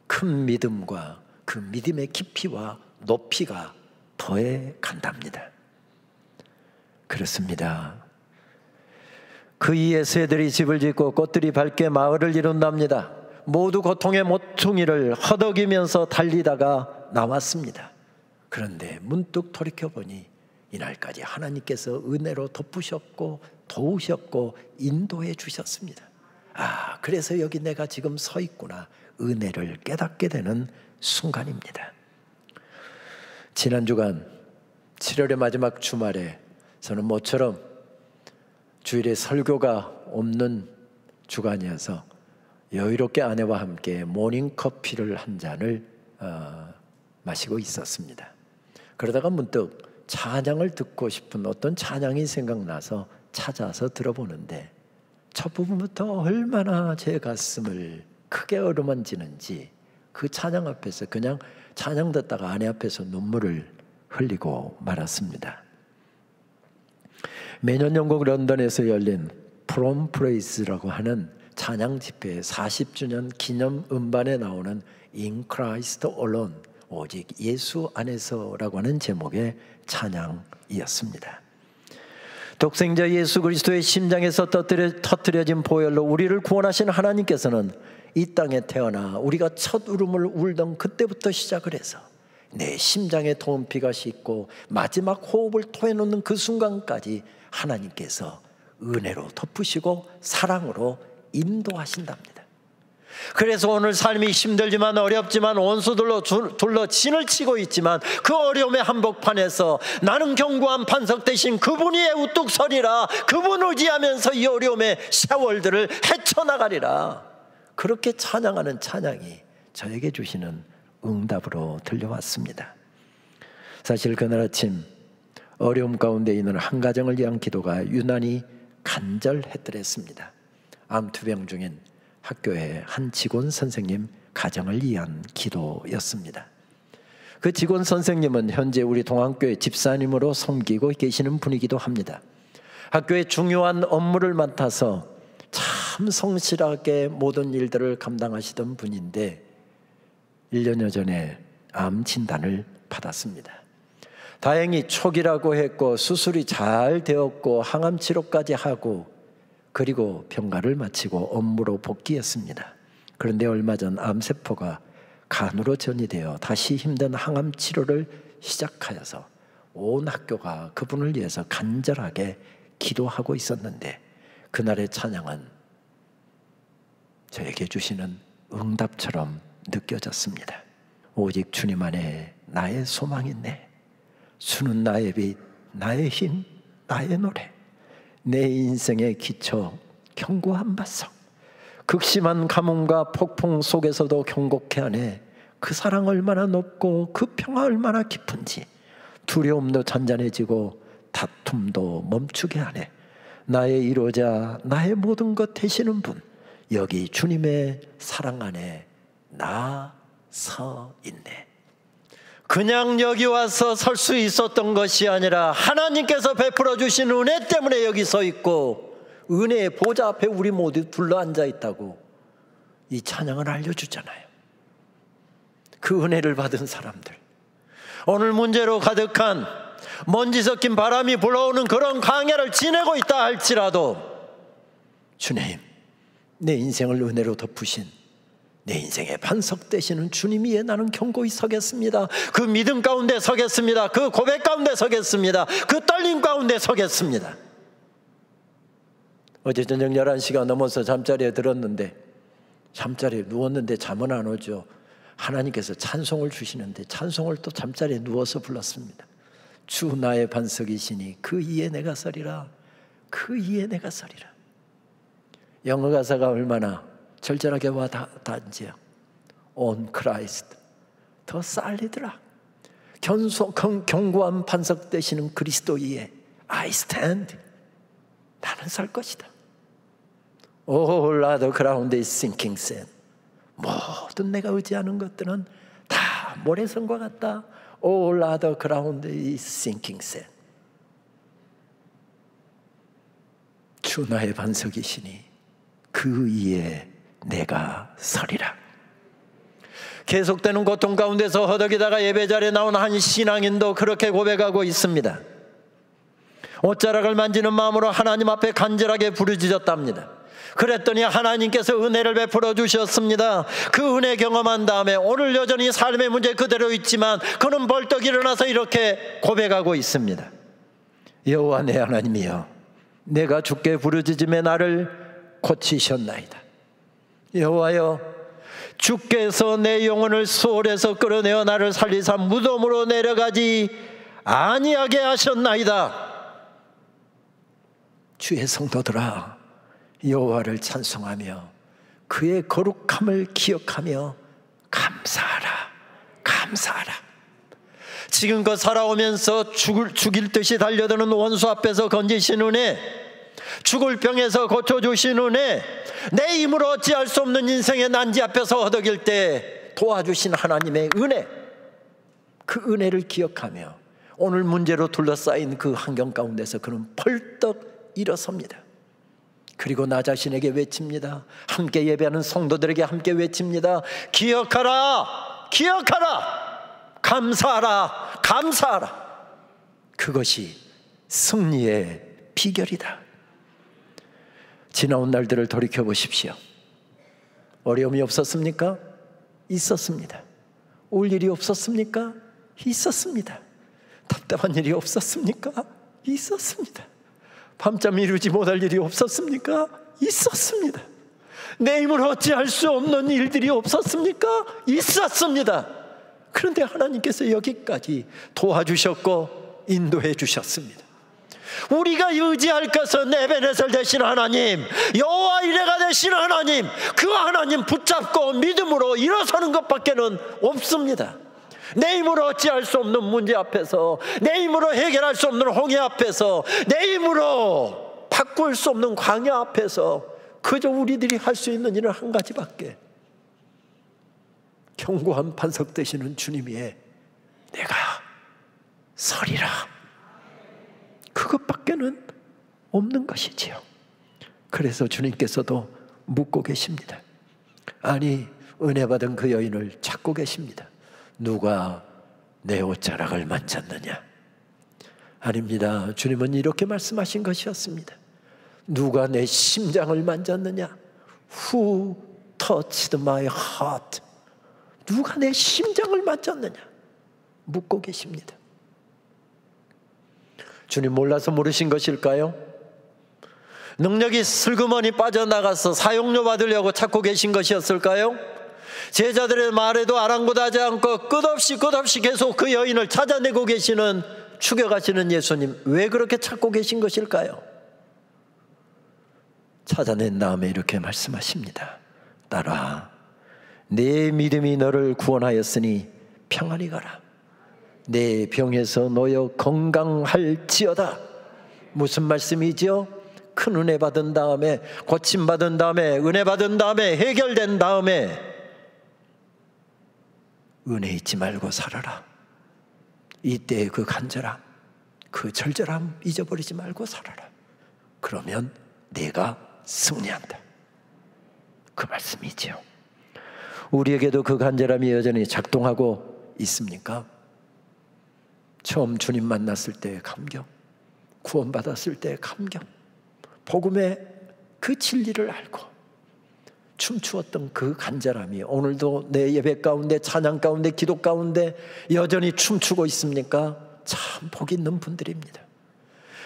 [SPEAKER 6] 큰 믿음과 그 믿음의 깊이와 높이가 더해 간답니다. 그렇습니다. 그 이에 새들이 집을 짓고 꽃들이 밝게 마을을 이룬답니다. 모두 고통의 모퉁이를 허덕이면서 달리다가 나왔습니다. 그런데 문득 돌이켜보니 이날까지 하나님께서 은혜로 덮으셨고 도우셨고 인도해 주셨습니다. 아, 그래서 여기 내가 지금 서 있구나. 은혜를 깨닫게 되는 순간입니다. 지난 주간 7월의 마지막 주말에 저는 모처럼 주일에 설교가 없는 주간이어서 여유롭게 아내와 함께 모닝커피를 한 잔을 마시고 있었습니다. 그러다가 문득 찬양을 듣고 싶은 어떤 찬양이 생각나서 찾아서 들어보는데 첫 부분부터 얼마나 제 가슴을 크게 어루만지는지 그 찬양 앞에서 그냥 찬양 듣다가 아내 앞에서 눈물을 흘리고 말았습니다. 매년 영국 런던에서 열린 From Praise라고 하는 찬양 집회 40주년 기념 음반에 나오는 In Christ Alone, 오직 예수 안에서라고 하는 제목의 찬양이었습니다. 독생자 예수 그리스도의 심장에서 터뜨려진 보혈로 우리를 구원하신 하나님께서는 이 땅에 태어나 우리가 첫 울음을 울던 그때부터 시작을 해서 내 심장에 더운 피가 씻고 마지막 호흡을 토해놓는 그 순간까지 하나님께서 은혜로 덮으시고 사랑으로 인도하신답니다. 그래서 오늘 삶이 힘들지만 어렵지만 원수들로 둘러 진을 치고 있지만 그 어려움의 한복판에서 나는 견고한 반석 대신 그분이 우뚝 서리라, 그분을 의지하면서 이 어려움의 세월들을 헤쳐나가리라, 그렇게 찬양하는 찬양이 저에게 주시는 응답으로 들려왔습니다. 사실 그날 아침 어려움 가운데 있는 한 가정을 위한 기도가 유난히 간절했더랬습니다. 암투병 중인 학교의 한 직원 선생님 가정을 위한 기도였습니다. 그 직원 선생님은 현재 우리 동안교회 집사님으로 섬기고 계시는 분이기도 합니다. 학교의 중요한 업무를 맡아서 참 성실하게 모든 일들을 감당하시던 분인데 1년여 전에 암 진단을 받았습니다. 다행히 초기라고 했고 수술이 잘 되었고 항암 치료까지 하고 그리고 병가를 마치고 업무로 복귀했습니다. 그런데 얼마 전 암세포가 간으로 전이되어 다시 힘든 항암 치료를 시작하여서 온 학교가 그분을 위해서 간절하게 기도하고 있었는데 그날의 찬양은 저에게 주시는 응답처럼 느껴졌습니다. 오직 주님 안에 나의 소망이 있네. 주는 나의 빛, 나의 힘, 나의 노래. 내 인생의 기초, 견고한 반석. 극심한 가뭄과 폭풍 속에서도 경고케 하네. 그 사랑 얼마나 높고 그 평화 얼마나 깊은지. 두려움도 잔잔해지고 다툼도 멈추게 하네. 나의 이로자, 나의 모든 것 되시는 분, 여기 주님의 사랑 안에 나 서 있네. 그냥 여기 와서 설 수 있었던 것이 아니라 하나님께서 베풀어 주신 은혜 때문에 여기 서 있고 은혜의 보좌 앞에 우리 모두 둘러앉아 있다고 이 찬양을 알려주잖아요. 그 은혜를 받은 사람들, 오늘 문제로 가득한 먼지 섞인 바람이 불어오는 그런 광야를 지내고 있다 할지라도 주님, 내 인생을 은혜로 덮으신 내 인생의 반석 되시는 주님 위에 나는 견고히 서겠습니다. 그 믿음 가운데 서겠습니다. 그 고백 가운데 서겠습니다. 그 떨림 가운데 서겠습니다. 어제 저녁 11시가 넘어서 잠자리에 들었는데 잠자리에 누웠는데 잠은 안 오죠. 하나님께서 찬송을 주시는데 찬송을 또 잠자리에 누워서 불렀습니다. 주 나의 반석이시니 그 위에 내가 서리라, 그 위에 내가 서리라. 영어 가사가 얼마나 절절하게 와 닿지요. On Christ, 더 solid rock. 견고한 반석 되시는 그리스도 위에 I stand. 나는 설 것이다. All other ground is sinking sand. 모든 내가 의지하는 것들은 다 모래성과 같다. All other ground is sinking sand. 주 나의 반석이시니 그 위에 내가 서리라. 계속되는 고통 가운데서 허덕이다가 예배자리에 나온 한 신앙인도 그렇게 고백하고 있습니다. 옷자락을 만지는 마음으로 하나님 앞에 간절하게 부르짖었답니다. 그랬더니 하나님께서 은혜를 베풀어 주셨습니다. 그 은혜 경험한 다음에 오늘 여전히 삶의 문제 그대로 있지만 그는 벌떡 일어나서 이렇게 고백하고 있습니다. 여호와 내 하나님이여, 내가 주께 부르짖음에 나를 고치셨나이다. 여호와여, 주께서 내 영혼을 수월에서 끌어내어 나를 살리사 무덤으로 내려가지 아니하게 하셨나이다. 주의 성도들아, 여호와를 찬송하며 그의 거룩함을 기억하며 감사하라. 감사하라. 지금껏 살아오면서 죽일 듯이 달려드는 원수 앞에서 건지신 은혜, 죽을 병에서 고쳐주신 은혜, 내 힘으로 어찌할 수 없는 인생의 난지 앞에서 허덕일 때 도와주신 하나님의 은혜, 그 은혜를 기억하며 오늘 문제로 둘러싸인 그 환경 가운데서 그는 벌떡 일어섭니다. 그리고 나 자신에게 외칩니다. 함께 예배하는 성도들에게 함께 외칩니다. 기억하라, 기억하라, 감사하라, 감사하라. 그것이 승리의 비결이다. 지나온 날들을 돌이켜 보십시오. 어려움이 없었습니까? 있었습니다. 울 일이 없었습니까? 있었습니다. 답답한 일이 없었습니까? 있었습니다. 밤잠 이루지 못할 일이 없었습니까? 있었습니다. 내 힘으로 어찌할 수 없는 일들이 없었습니까? 있었습니다. 그런데 하나님께서 여기까지 도와주셨고 인도해 주셨습니다. 우리가 의지할 것은 에베네셀 되신 하나님, 여호와 이레가 되신 하나님, 그 하나님 붙잡고 믿음으로 일어서는 것밖에는 없습니다. 내 힘으로 어찌할 수 없는 문제 앞에서, 내 힘으로 해결할 수 없는 홍해 앞에서, 내 힘으로 바꿀 수 없는 광야 앞에서 그저 우리들이 할 수 있는 일은 한 가지밖에, 견고한 반석 되시는 주님 위에 내가 서리라. 그것밖에는 없는 것이지요. 그래서 주님께서도 묻고 계십니다. 아니, 은혜 받은 그 여인을 찾고 계십니다. 누가 내 옷자락을 만졌느냐? 아닙니다. 주님은 이렇게 말씀하신 것이었습니다. 누가 내 심장을 만졌느냐? Who touched my heart? 누가 내 심장을 만졌느냐? 묻고 계십니다. 주님 몰라서 물으신 것일까요? 능력이 슬그머니 빠져나가서 사용료 받으려고 찾고 계신 것이었을까요? 제자들의 말에도 아랑곳하지 않고 끝없이 계속 그 여인을 찾아내고 계시는, 죽여가시는 예수님, 왜 그렇게 찾고 계신 것일까요? 찾아낸 다음에 이렇게 말씀하십니다. 딸아, 내 믿음이 너를 구원하였으니 평안히 가라. 내 병에서 놓여 건강할지어다. 무슨 말씀이죠? 큰 은혜 받은 다음에, 고침 받은 다음에, 은혜 받은 다음에, 해결된 다음에 은혜 잊지 말고 살아라. 이때의 그 간절함, 그 절절함 잊어버리지 말고 살아라. 그러면 내가 승리한다. 그 말씀이지요. 우리에게도 그 간절함이 여전히 작동하고 있습니까? 처음 주님 만났을 때의 감격, 구원받았을 때의 감격, 복음의 그 진리를 알고 춤추었던 그 간절함이 오늘도 내 예배 가운데, 찬양 가운데, 기도 가운데 여전히 춤추고 있습니까? 참 복 있는 분들입니다.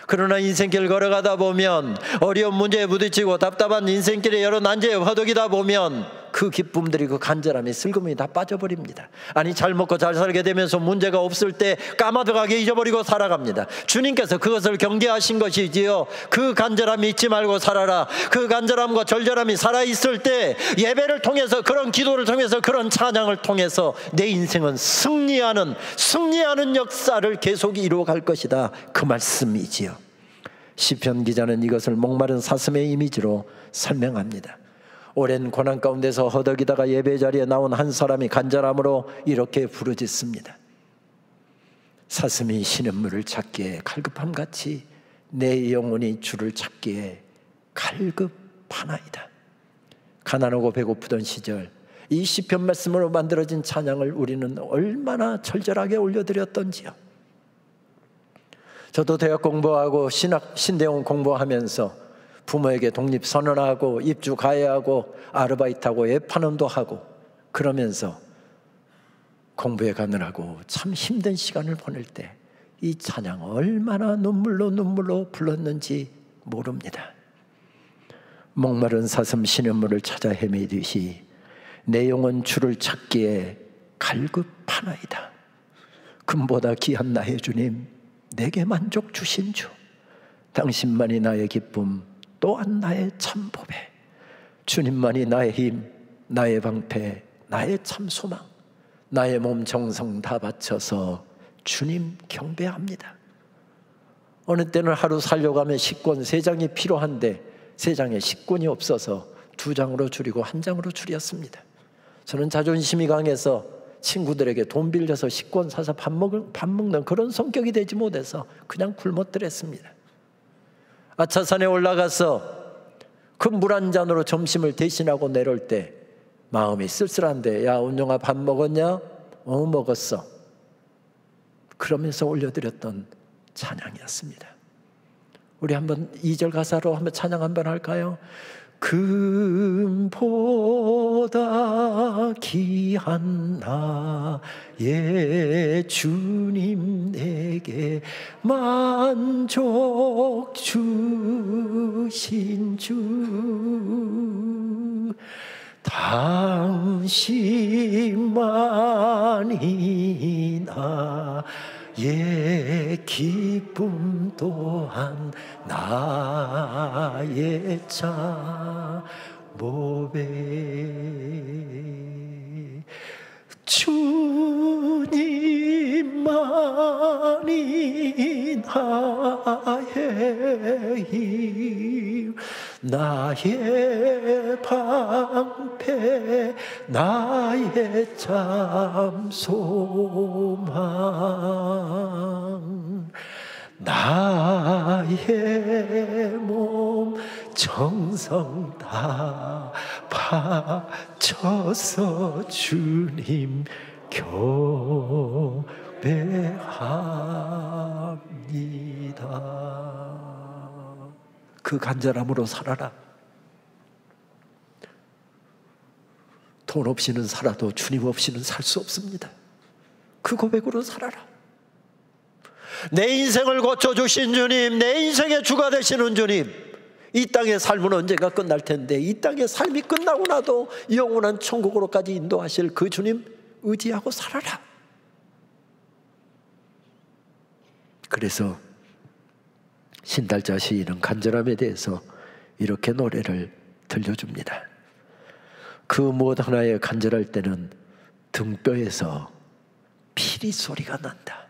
[SPEAKER 6] 그러나 인생길 걸어가다 보면, 어려운 문제에 부딪히고 답답한 인생길에 여러 난제에 허덕이다 보면 그 기쁨들이, 그 간절함이, 슬픔이 다 빠져버립니다. 아니, 잘 먹고 잘 살게 되면서 문제가 없을 때 까마득하게 잊어버리고 살아갑니다. 주님께서 그것을 경계하신 것이지요. 그 간절함이 잊지 말고 살아라. 그 간절함과 절절함이 살아있을 때 예배를 통해서, 그런 기도를 통해서, 그런 찬양을 통해서 내 인생은 승리하는 역사를 계속 이루어갈 것이다. 그 말씀이지요. 시편 기자는 이것을 목마른 사슴의 이미지로 설명합니다. 오랜 고난 가운데서 허덕이다가 예배 자리에 나온 한 사람이 간절함으로 이렇게 부르짖습니다. 사슴이 시냇물을 찾기에 갈급함같이 내 영혼이 주를 찾기에 갈급하나이다. 가난하고 배고프던 시절, 이 시편 말씀으로 만들어진 찬양을 우리는 얼마나 절절하게 올려드렸던지요. 저도 대학 공부하고 신대원 공부하면서 부모에게 독립선언하고 입주 가해하고 아르바이트하고 예판원도 하고 그러면서 공부에 가느라고 참 힘든 시간을 보낼 때 이 찬양 얼마나 눈물로 불렀는지 모릅니다. 목마른 사슴 시냇물을 찾아 헤매듯이 내 영혼 주를 찾기에 갈급하나이다. 금보다 귀한 나의 주님, 내게 만족 주신 주, 당신만이 나의 기쁨, 또한 나의 참 보배. 주님만이 나의 힘, 나의 방패, 나의 참 소망, 나의 몸 정성 다 바쳐서 주님 경배합니다. 어느 때는 하루 살려고 하면 식권 3장이 필요한데 3장에 식권이 없어서 2장으로 줄이고 1장으로 줄였습니다. 저는 자존심이 강해서 친구들에게 돈 빌려서 식권 사서 밥 먹는 그런 성격이 되지 못해서 그냥 굶어뜨렸습니다. 아차산에 올라가서 그 물 한 잔으로 점심을 대신하고 내려올 때 마음이 쓸쓸한데, 야 운영아 밥 먹었냐? 먹었어. 그러면서 올려드렸던 찬양이었습니다. 우리 한번 2절 가사로 한번 찬양 한번 할까요? 금보다 귀한 나의 주님, 내게 만족 주신 주, 당신만이 나의 기쁨 또한 나의 자모배. 주님만이 나의 힘, 나의 방패, 나의 참 소망, 나의 몸 정성 다 바쳐서 주님 경배합니다. 그 간절함으로 살아라. 돈 없이는 살아도 주님 없이는 살 수 없습니다. 그 고백으로 살아라. 내 인생을 고쳐주신 주님, 내 인생의 주가 되시는 주님, 이 땅의 삶은 언제가 끝날 텐데 이 땅의 삶이 끝나고 나도 영원한 천국으로까지 인도하실 그 주님 의지하고 살아라. 그래서 신달자 시인은 간절함에 대해서 이렇게 노래를 들려줍니다. 그 무엇 하나에 간절할 때는 등뼈에서 피리 소리가 난다.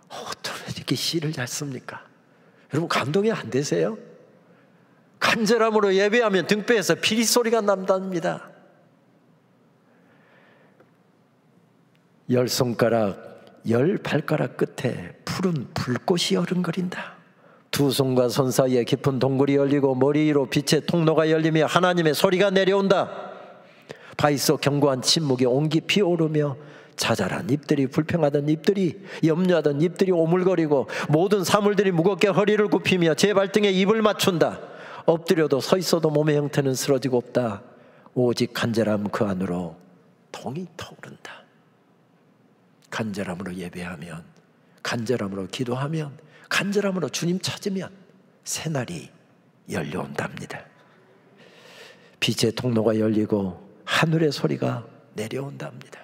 [SPEAKER 6] 어떻게 이렇게 시를 잘 씁니까? 여러분 감동이 안 되세요? 간절함으로 예배하면 등뼈에서 피리 소리가 난답니다. 10손가락 10발가락 끝에 푸른 불꽃이 어른거린다. 두 손과 손 사이에 깊은 동굴이 열리고 머리 위로 빛의 통로가 열리며 하나님의 소리가 내려온다. 바위 속 견고한 침묵이 온 깊이 오르며 자잘한 잎들이, 불평하던 잎들이, 염려하던 잎들이 오물거리고 모든 사물들이 무겁게 허리를 굽히며 제 발등에 입을 맞춘다. 엎드려도 서 있어도 몸의 형태는 쓰러지고 없다. 오직 간절함 그 안으로 동이 터오른다. 간절함으로 예배하면, 간절함으로 기도하면, 간절함으로 주님 찾으면 새날이 열려온답니다. 빛의 통로가 열리고 하늘의 소리가 내려온답니다.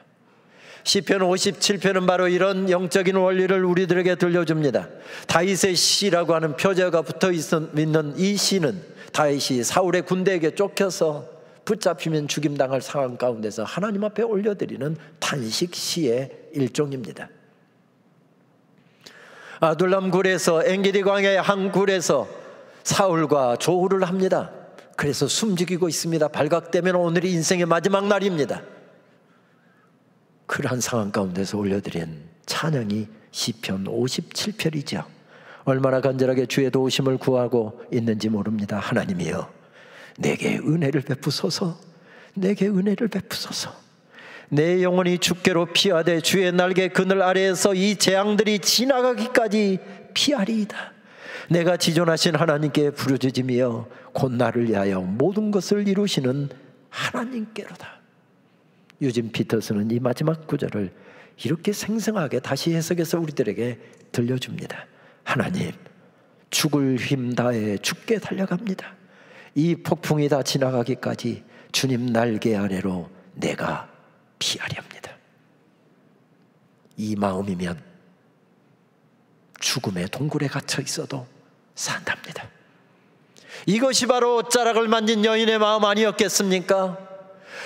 [SPEAKER 6] 시편 57편은 바로 이런 영적인 원리를 우리들에게 들려줍니다. 다윗의 시라고 하는 표제가 붙어 있는 이 시는 다윗이 사울의 군대에게 쫓겨서 붙잡히면 죽임당할 상황 가운데서 하나님 앞에 올려드리는 탄식 시의 일종입니다. 아둘람 굴에서, 엔게디 광야의 한 굴에서 사울과 조우를 합니다. 그래서 숨죽이고 있습니다. 발각되면 오늘이 인생의 마지막 날입니다. 그러한 상황 가운데서 올려드린 찬양이 시편 57편이죠. 얼마나 간절하게 주의 도우심을 구하고 있는지 모릅니다. 하나님이여, 내게 은혜를 베푸소서, 내게 은혜를 베푸소서. 내 영혼이 주께로 피하되 주의 날개 그늘 아래에서 이 재앙들이 지나가기까지 피하리이다. 내가 지존하신 하나님께 부르짖으며 곧 나를 위하여 모든 것을 이루시는 하나님께로다. 유진 피터스는 이 마지막 구절을 이렇게 생생하게 다시 해석해서 우리들에게 들려줍니다. 하나님, 죽을 힘 다해 주께 달려갑니다. 이 폭풍이 다 지나가기까지 주님 날개 아래로 내가 피하려 합니다. 이 마음이면 죽음의 동굴에 갇혀 있어도 산답니다. 이것이 바로 옷자락을 만진 여인의 마음 아니었겠습니까?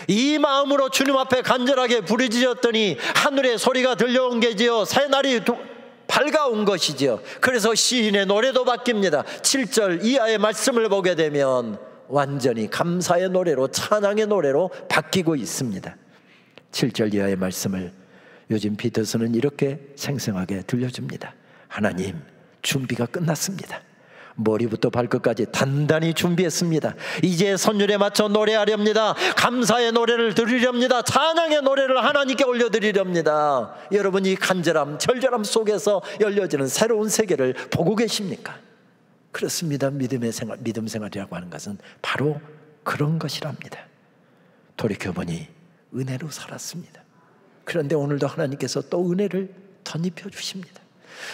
[SPEAKER 6] 이 마음으로 주님 앞에 간절하게 부르짖었더니 하늘의 소리가 들려온 게지요, 새날이 밝아온 것이지요. 그래서 시인의 노래도 바뀝니다. 7절 이하의 말씀을 보게 되면 완전히 감사의 노래로, 찬양의 노래로 바뀌고 있습니다. 7절 이하의 말씀을 요즘 비트스는 이렇게 생생하게 들려줍니다. 하나님, 준비가 끝났습니다. 머리부터 발끝까지 단단히 준비했습니다. 이제 선율에 맞춰 노래하렵니다. 감사의 노래를 드리렵니다. 찬양의 노래를 하나님께 올려드리렵니다. 여러분, 이 간절함, 절절함 속에서 열려지는 새로운 세계를 보고 계십니까? 그렇습니다. 믿음 생활이라고 하는 것은 바로 그런 것이랍니다. 돌이켜보니 은혜로 살았습니다. 그런데 오늘도 하나님께서 또 은혜를 덧입혀 주십니다.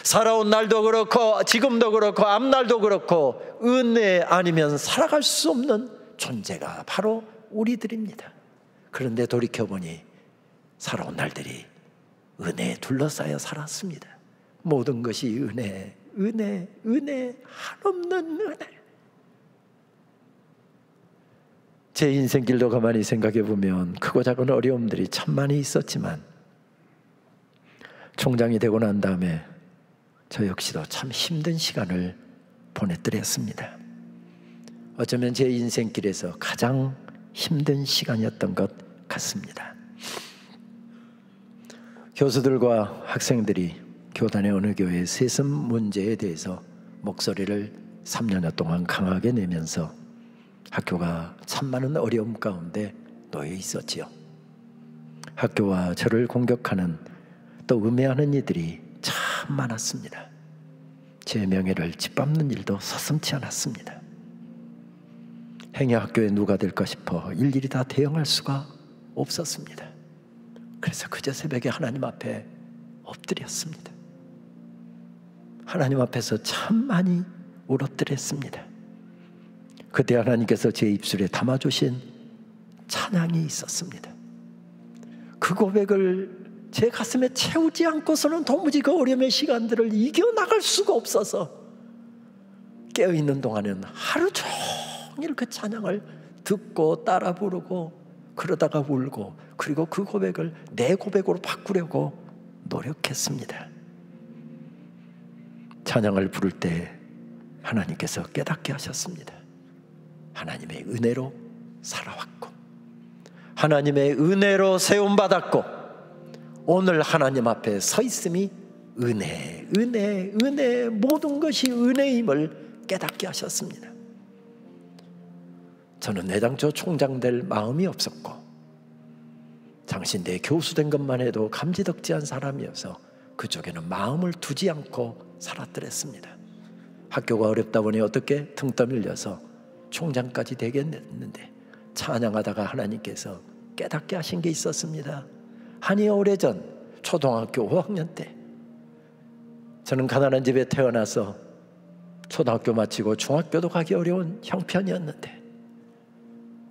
[SPEAKER 6] 살아온 날도 그렇고 지금도 그렇고 앞날도 그렇고 은혜 아니면 살아갈 수 없는 존재가 바로 우리들입니다. 그런데 돌이켜보니 살아온 날들이 은혜에 둘러싸여 살았습니다. 모든 것이 은혜, 은혜, 은혜, 한없는 은혜. 제 인생길도 가만히 생각해 보면 크고 작은 어려움들이 참 많이 있었지만 총장이 되고 난 다음에 저 역시도 참 힘든 시간을 보냈더랬습니다. 어쩌면 제 인생길에서 가장 힘든 시간이었던 것 같습니다. 교수들과 학생들이 교단의 어느 교회의 세습 문제에 대해서 목소리를 3년여 동안 강하게 내면서 학교가 참 많은 어려움 가운데 놓여 있었지요. 학교와 저를 공격하는 또 음해하는 이들이 참 많았습니다. 제 명예를 짓밟는 일도 서슴지 않았습니다. 행여학교에 누가 될까 싶어 일일이 다 대응할 수가 없었습니다. 그래서 그저 새벽에 하나님 앞에 엎드렸습니다. 하나님 앞에서 참 많이 울었더랬습니다. 그때 하나님께서 제 입술에 담아주신 찬양이 있었습니다. 그 고백을 제 가슴에 채우지 않고서는 도무지 그 어려움의 시간들을 이겨나갈 수가 없어서 깨어있는 동안은 하루 종일 그 찬양을 듣고 따라 부르고 그러다가 울고, 그리고 그 고백을 내 고백으로 바꾸려고 노력했습니다. 찬양을 부를 때 하나님께서 깨닫게 하셨습니다. 하나님의 은혜로 살아왔고 하나님의 은혜로 세움받았고 오늘 하나님 앞에 서 있음이 은혜, 은혜, 은혜, 모든 것이 은혜임을 깨닫게 하셨습니다. 저는 애당초 총장 될 마음이 없었고 장신대에 교수된 것만 해도 감지덕지한 사람이어서 그쪽에는 마음을 두지 않고 살았더랬습니다. 학교가 어렵다 보니 어떻게 등 떠밀려서 총장까지 되겠는데 찬양하다가 하나님께서 깨닫게 하신 게 있었습니다. 한이 오래전 초등학교 5학년 때 저는 가난한 집에 태어나서 초등학교 마치고 중학교도 가기 어려운 형편이었는데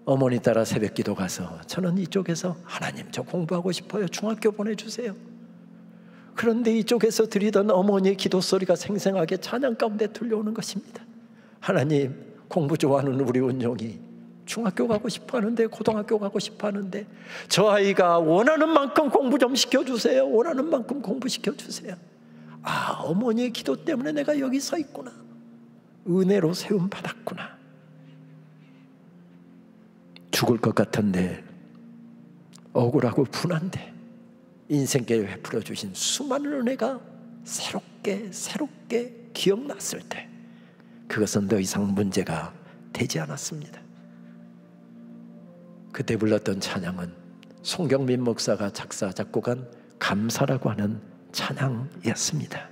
[SPEAKER 6] 어머니 따라 새벽기도 가서 저는 이쪽에서 하나님 저 공부하고 싶어요, 중학교 보내주세요. 그런데 이쪽에서 드리던 어머니의 기도 소리가 생생하게 찬양 가운데 들려오는 것입니다. 하나님, 공부 좋아하는 우리 은용이 중학교 가고 싶어하는데, 고등학교 가고 싶어하는데 저 아이가 원하는 만큼 공부 좀 시켜주세요. 원하는 만큼 공부시켜주세요. 아, 어머니의 기도 때문에 내가 여기 서 있구나. 은혜로 세움 받았구나. 죽을 것 같은데, 억울하고 분한데 인생길에 베풀어 주신 수많은 은혜가 새롭게 기억났을 때 그것은 더 이상 문제가 되지 않았습니다. 그때 불렀던 찬양은 송경민 목사가 작사 작곡한 감사라고 하는 찬양이었습니다.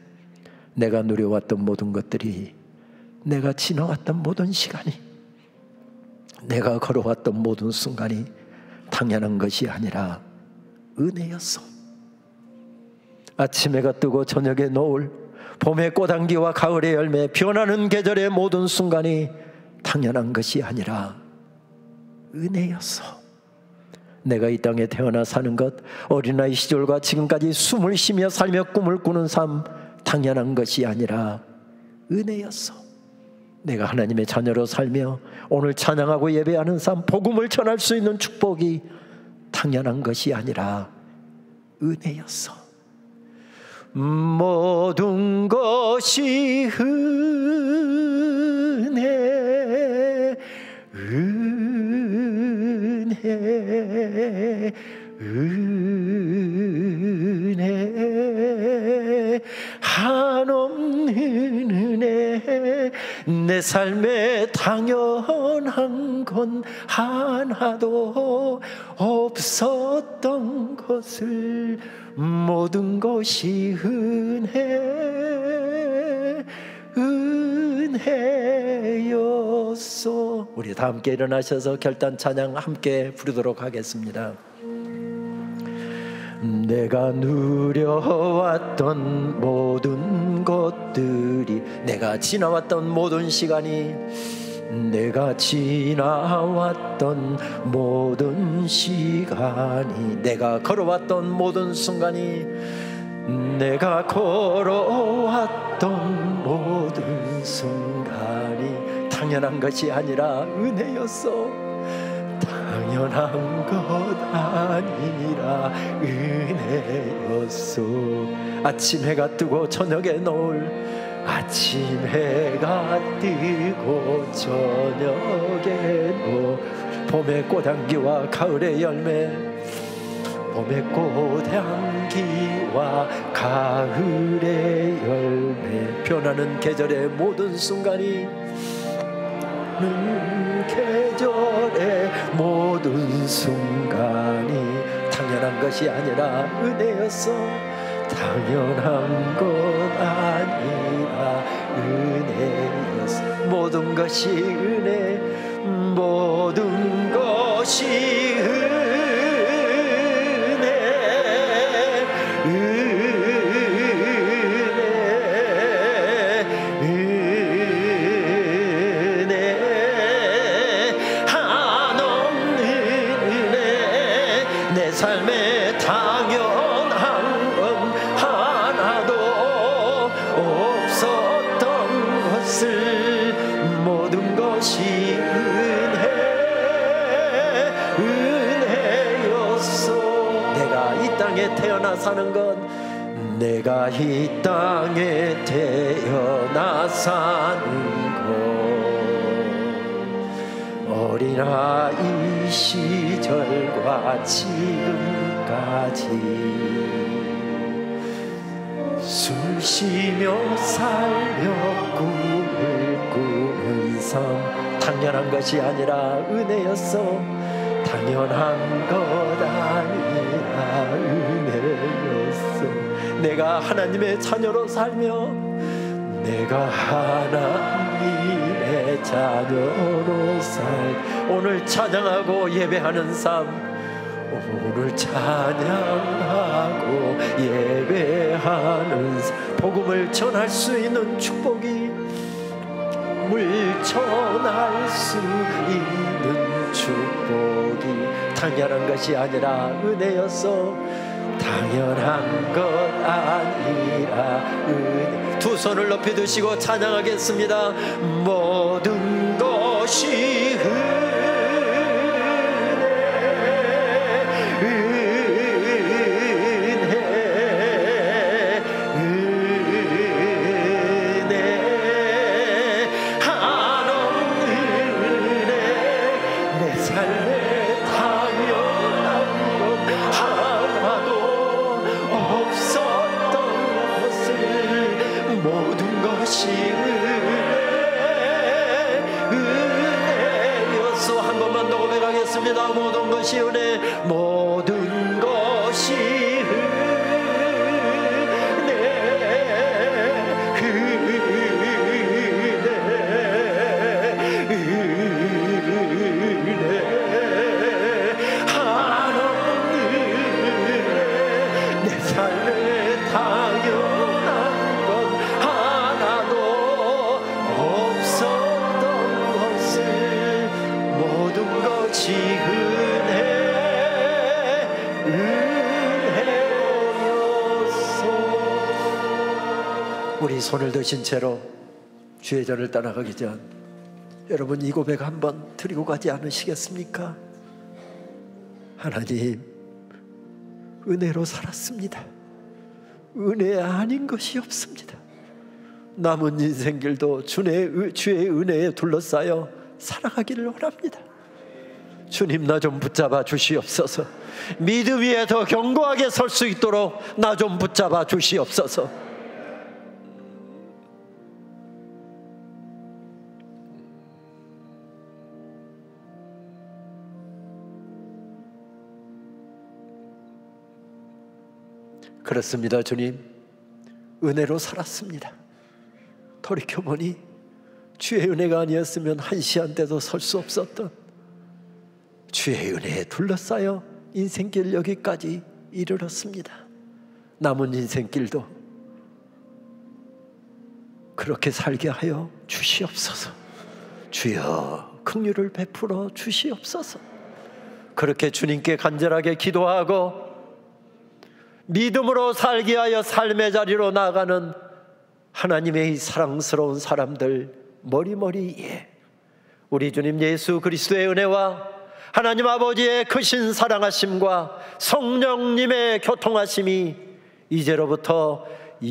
[SPEAKER 6] 내가 누려왔던 모든 것들이, 내가 지나왔던 모든 시간이, 내가 걸어왔던 모든 순간이 당연한 것이 아니라 은혜였어. 아침 해가 뜨고 저녁에 노을, 봄의 꽃향기와 가을의 열매, 변하는 계절의 모든 순간이 당연한 것이 아니라 은혜였어. 내가 이 땅에 태어나 사는 것, 어린아이 시절과 지금까지 숨을 쉬며 살며 꿈을 꾸는 삶, 당연한 것이 아니라 은혜였어. 내가 하나님의 자녀로 살며 오늘 찬양하고 예배하는 삶, 복음을 전할 수 있는 축복이 당연한 것이 아니라 은혜였어. 모든 것이 은혜, 은혜, 은혜, 한없는 은혜. 내 삶에 당연한 건 하나도 없었던 것을 모든 것이 은혜, 은혜였소. 우리 다 함께 일어나셔서 결단 찬양 함께 부르도록 하겠습니다. 내가 누려왔던 모든 것들이, 내가 지나왔던 모든 시간이, 내가 지나왔던 모든 시간이, 내가 걸어왔던 모든 순간이, 내가 걸어왔던 모든 순간이 당연한 것이 아니라 은혜였어. 당연한 것 아니라 은혜였소. 아침 해가 뜨고 저녁에 노을, 아침 해가 뜨고 저녁에 노을, 봄의 꽃향기와 가을의 열매, 봄의 꽃향기와 가을의 열매, 변하는 계절의 모든 순간이, 계절의 모든 순간이 당연한 것이 아니라 은혜였어. 당연한 것 아니라 은혜였어. 모든 것이 은혜, 모든 것이 은혜, 삶에 당연한 건 하나도 없었던 것을 모든 것이 은혜, 은혜였소. 내가 이 땅에 태어나 사는 것, 내가 이 땅에 태어나 사는 것, 어린아이 시절과 지금까지 숨쉬며 살며 꿈을 꾸는 삶, 당연한 것이 아니라 은혜였어. 당연한 것 아니라 은혜였어. 내가 하나님의 자녀로 살며, 내가 하나님의 자녀로 오늘 찬양하고 예배하는 삶, 오늘 찬양하고 예배하는 삶, 복음을 전할 수 있는 축복이, 물전할 수 있는 축복이 당연한 것이 아니라 은혜였어. 당연한 것 아니라 은혜. 두 손을 높이 드시고 찬양하겠습니다. 모든 것이 모든 것이 은혜, 모든 것이 은혜, 은혜, 한없는 내 삶에 당연한 건 하나도 없었던 것을 모든 것이 우리 손을 드신 채로 주의 전을 떠나가기 전 여러분 이 고백 한번 드리고 가지 않으시겠습니까? 하나님, 은혜로 살았습니다. 은혜 아닌 것이 없습니다. 남은 인생길도 주의 은혜에 둘러싸여 살아가기를 원합니다. 주님, 나 좀 붙잡아 주시옵소서. 믿음 위에 더 견고하게 설 수 있도록 나 좀 붙잡아 주시옵소서. 그렇습니다. 주님, 은혜로 살았습니다. 돌이켜보니 주의 은혜가 아니었으면 한시한때도 설 수 없었던 주의 은혜에 둘러싸여 인생길 여기까지 이르렀습니다. 남은 인생길도 그렇게 살게 하여 주시옵소서. 주여, 긍휼을 베풀어 주시옵소서. 그렇게 주님께 간절하게 기도하고 믿음으로 살게 하여 삶의 자리로 나아가는 하나님의 사랑스러운 사람들 머리머리에 우리 주님 예수 그리스도의 은혜와 하나님 아버지의 크신 사랑하심과 성령님의 교통하심이 이제로부터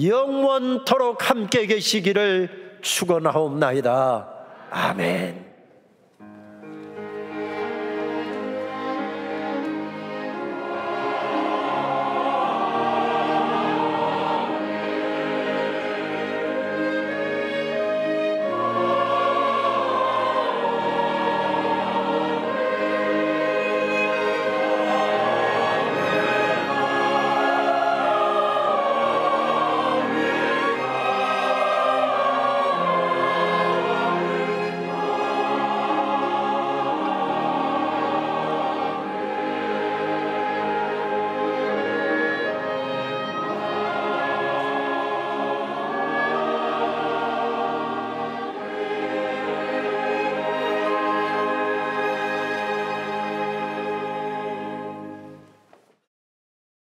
[SPEAKER 6] 영원토록 함께 계시기를 축원하옵나이다. 아멘.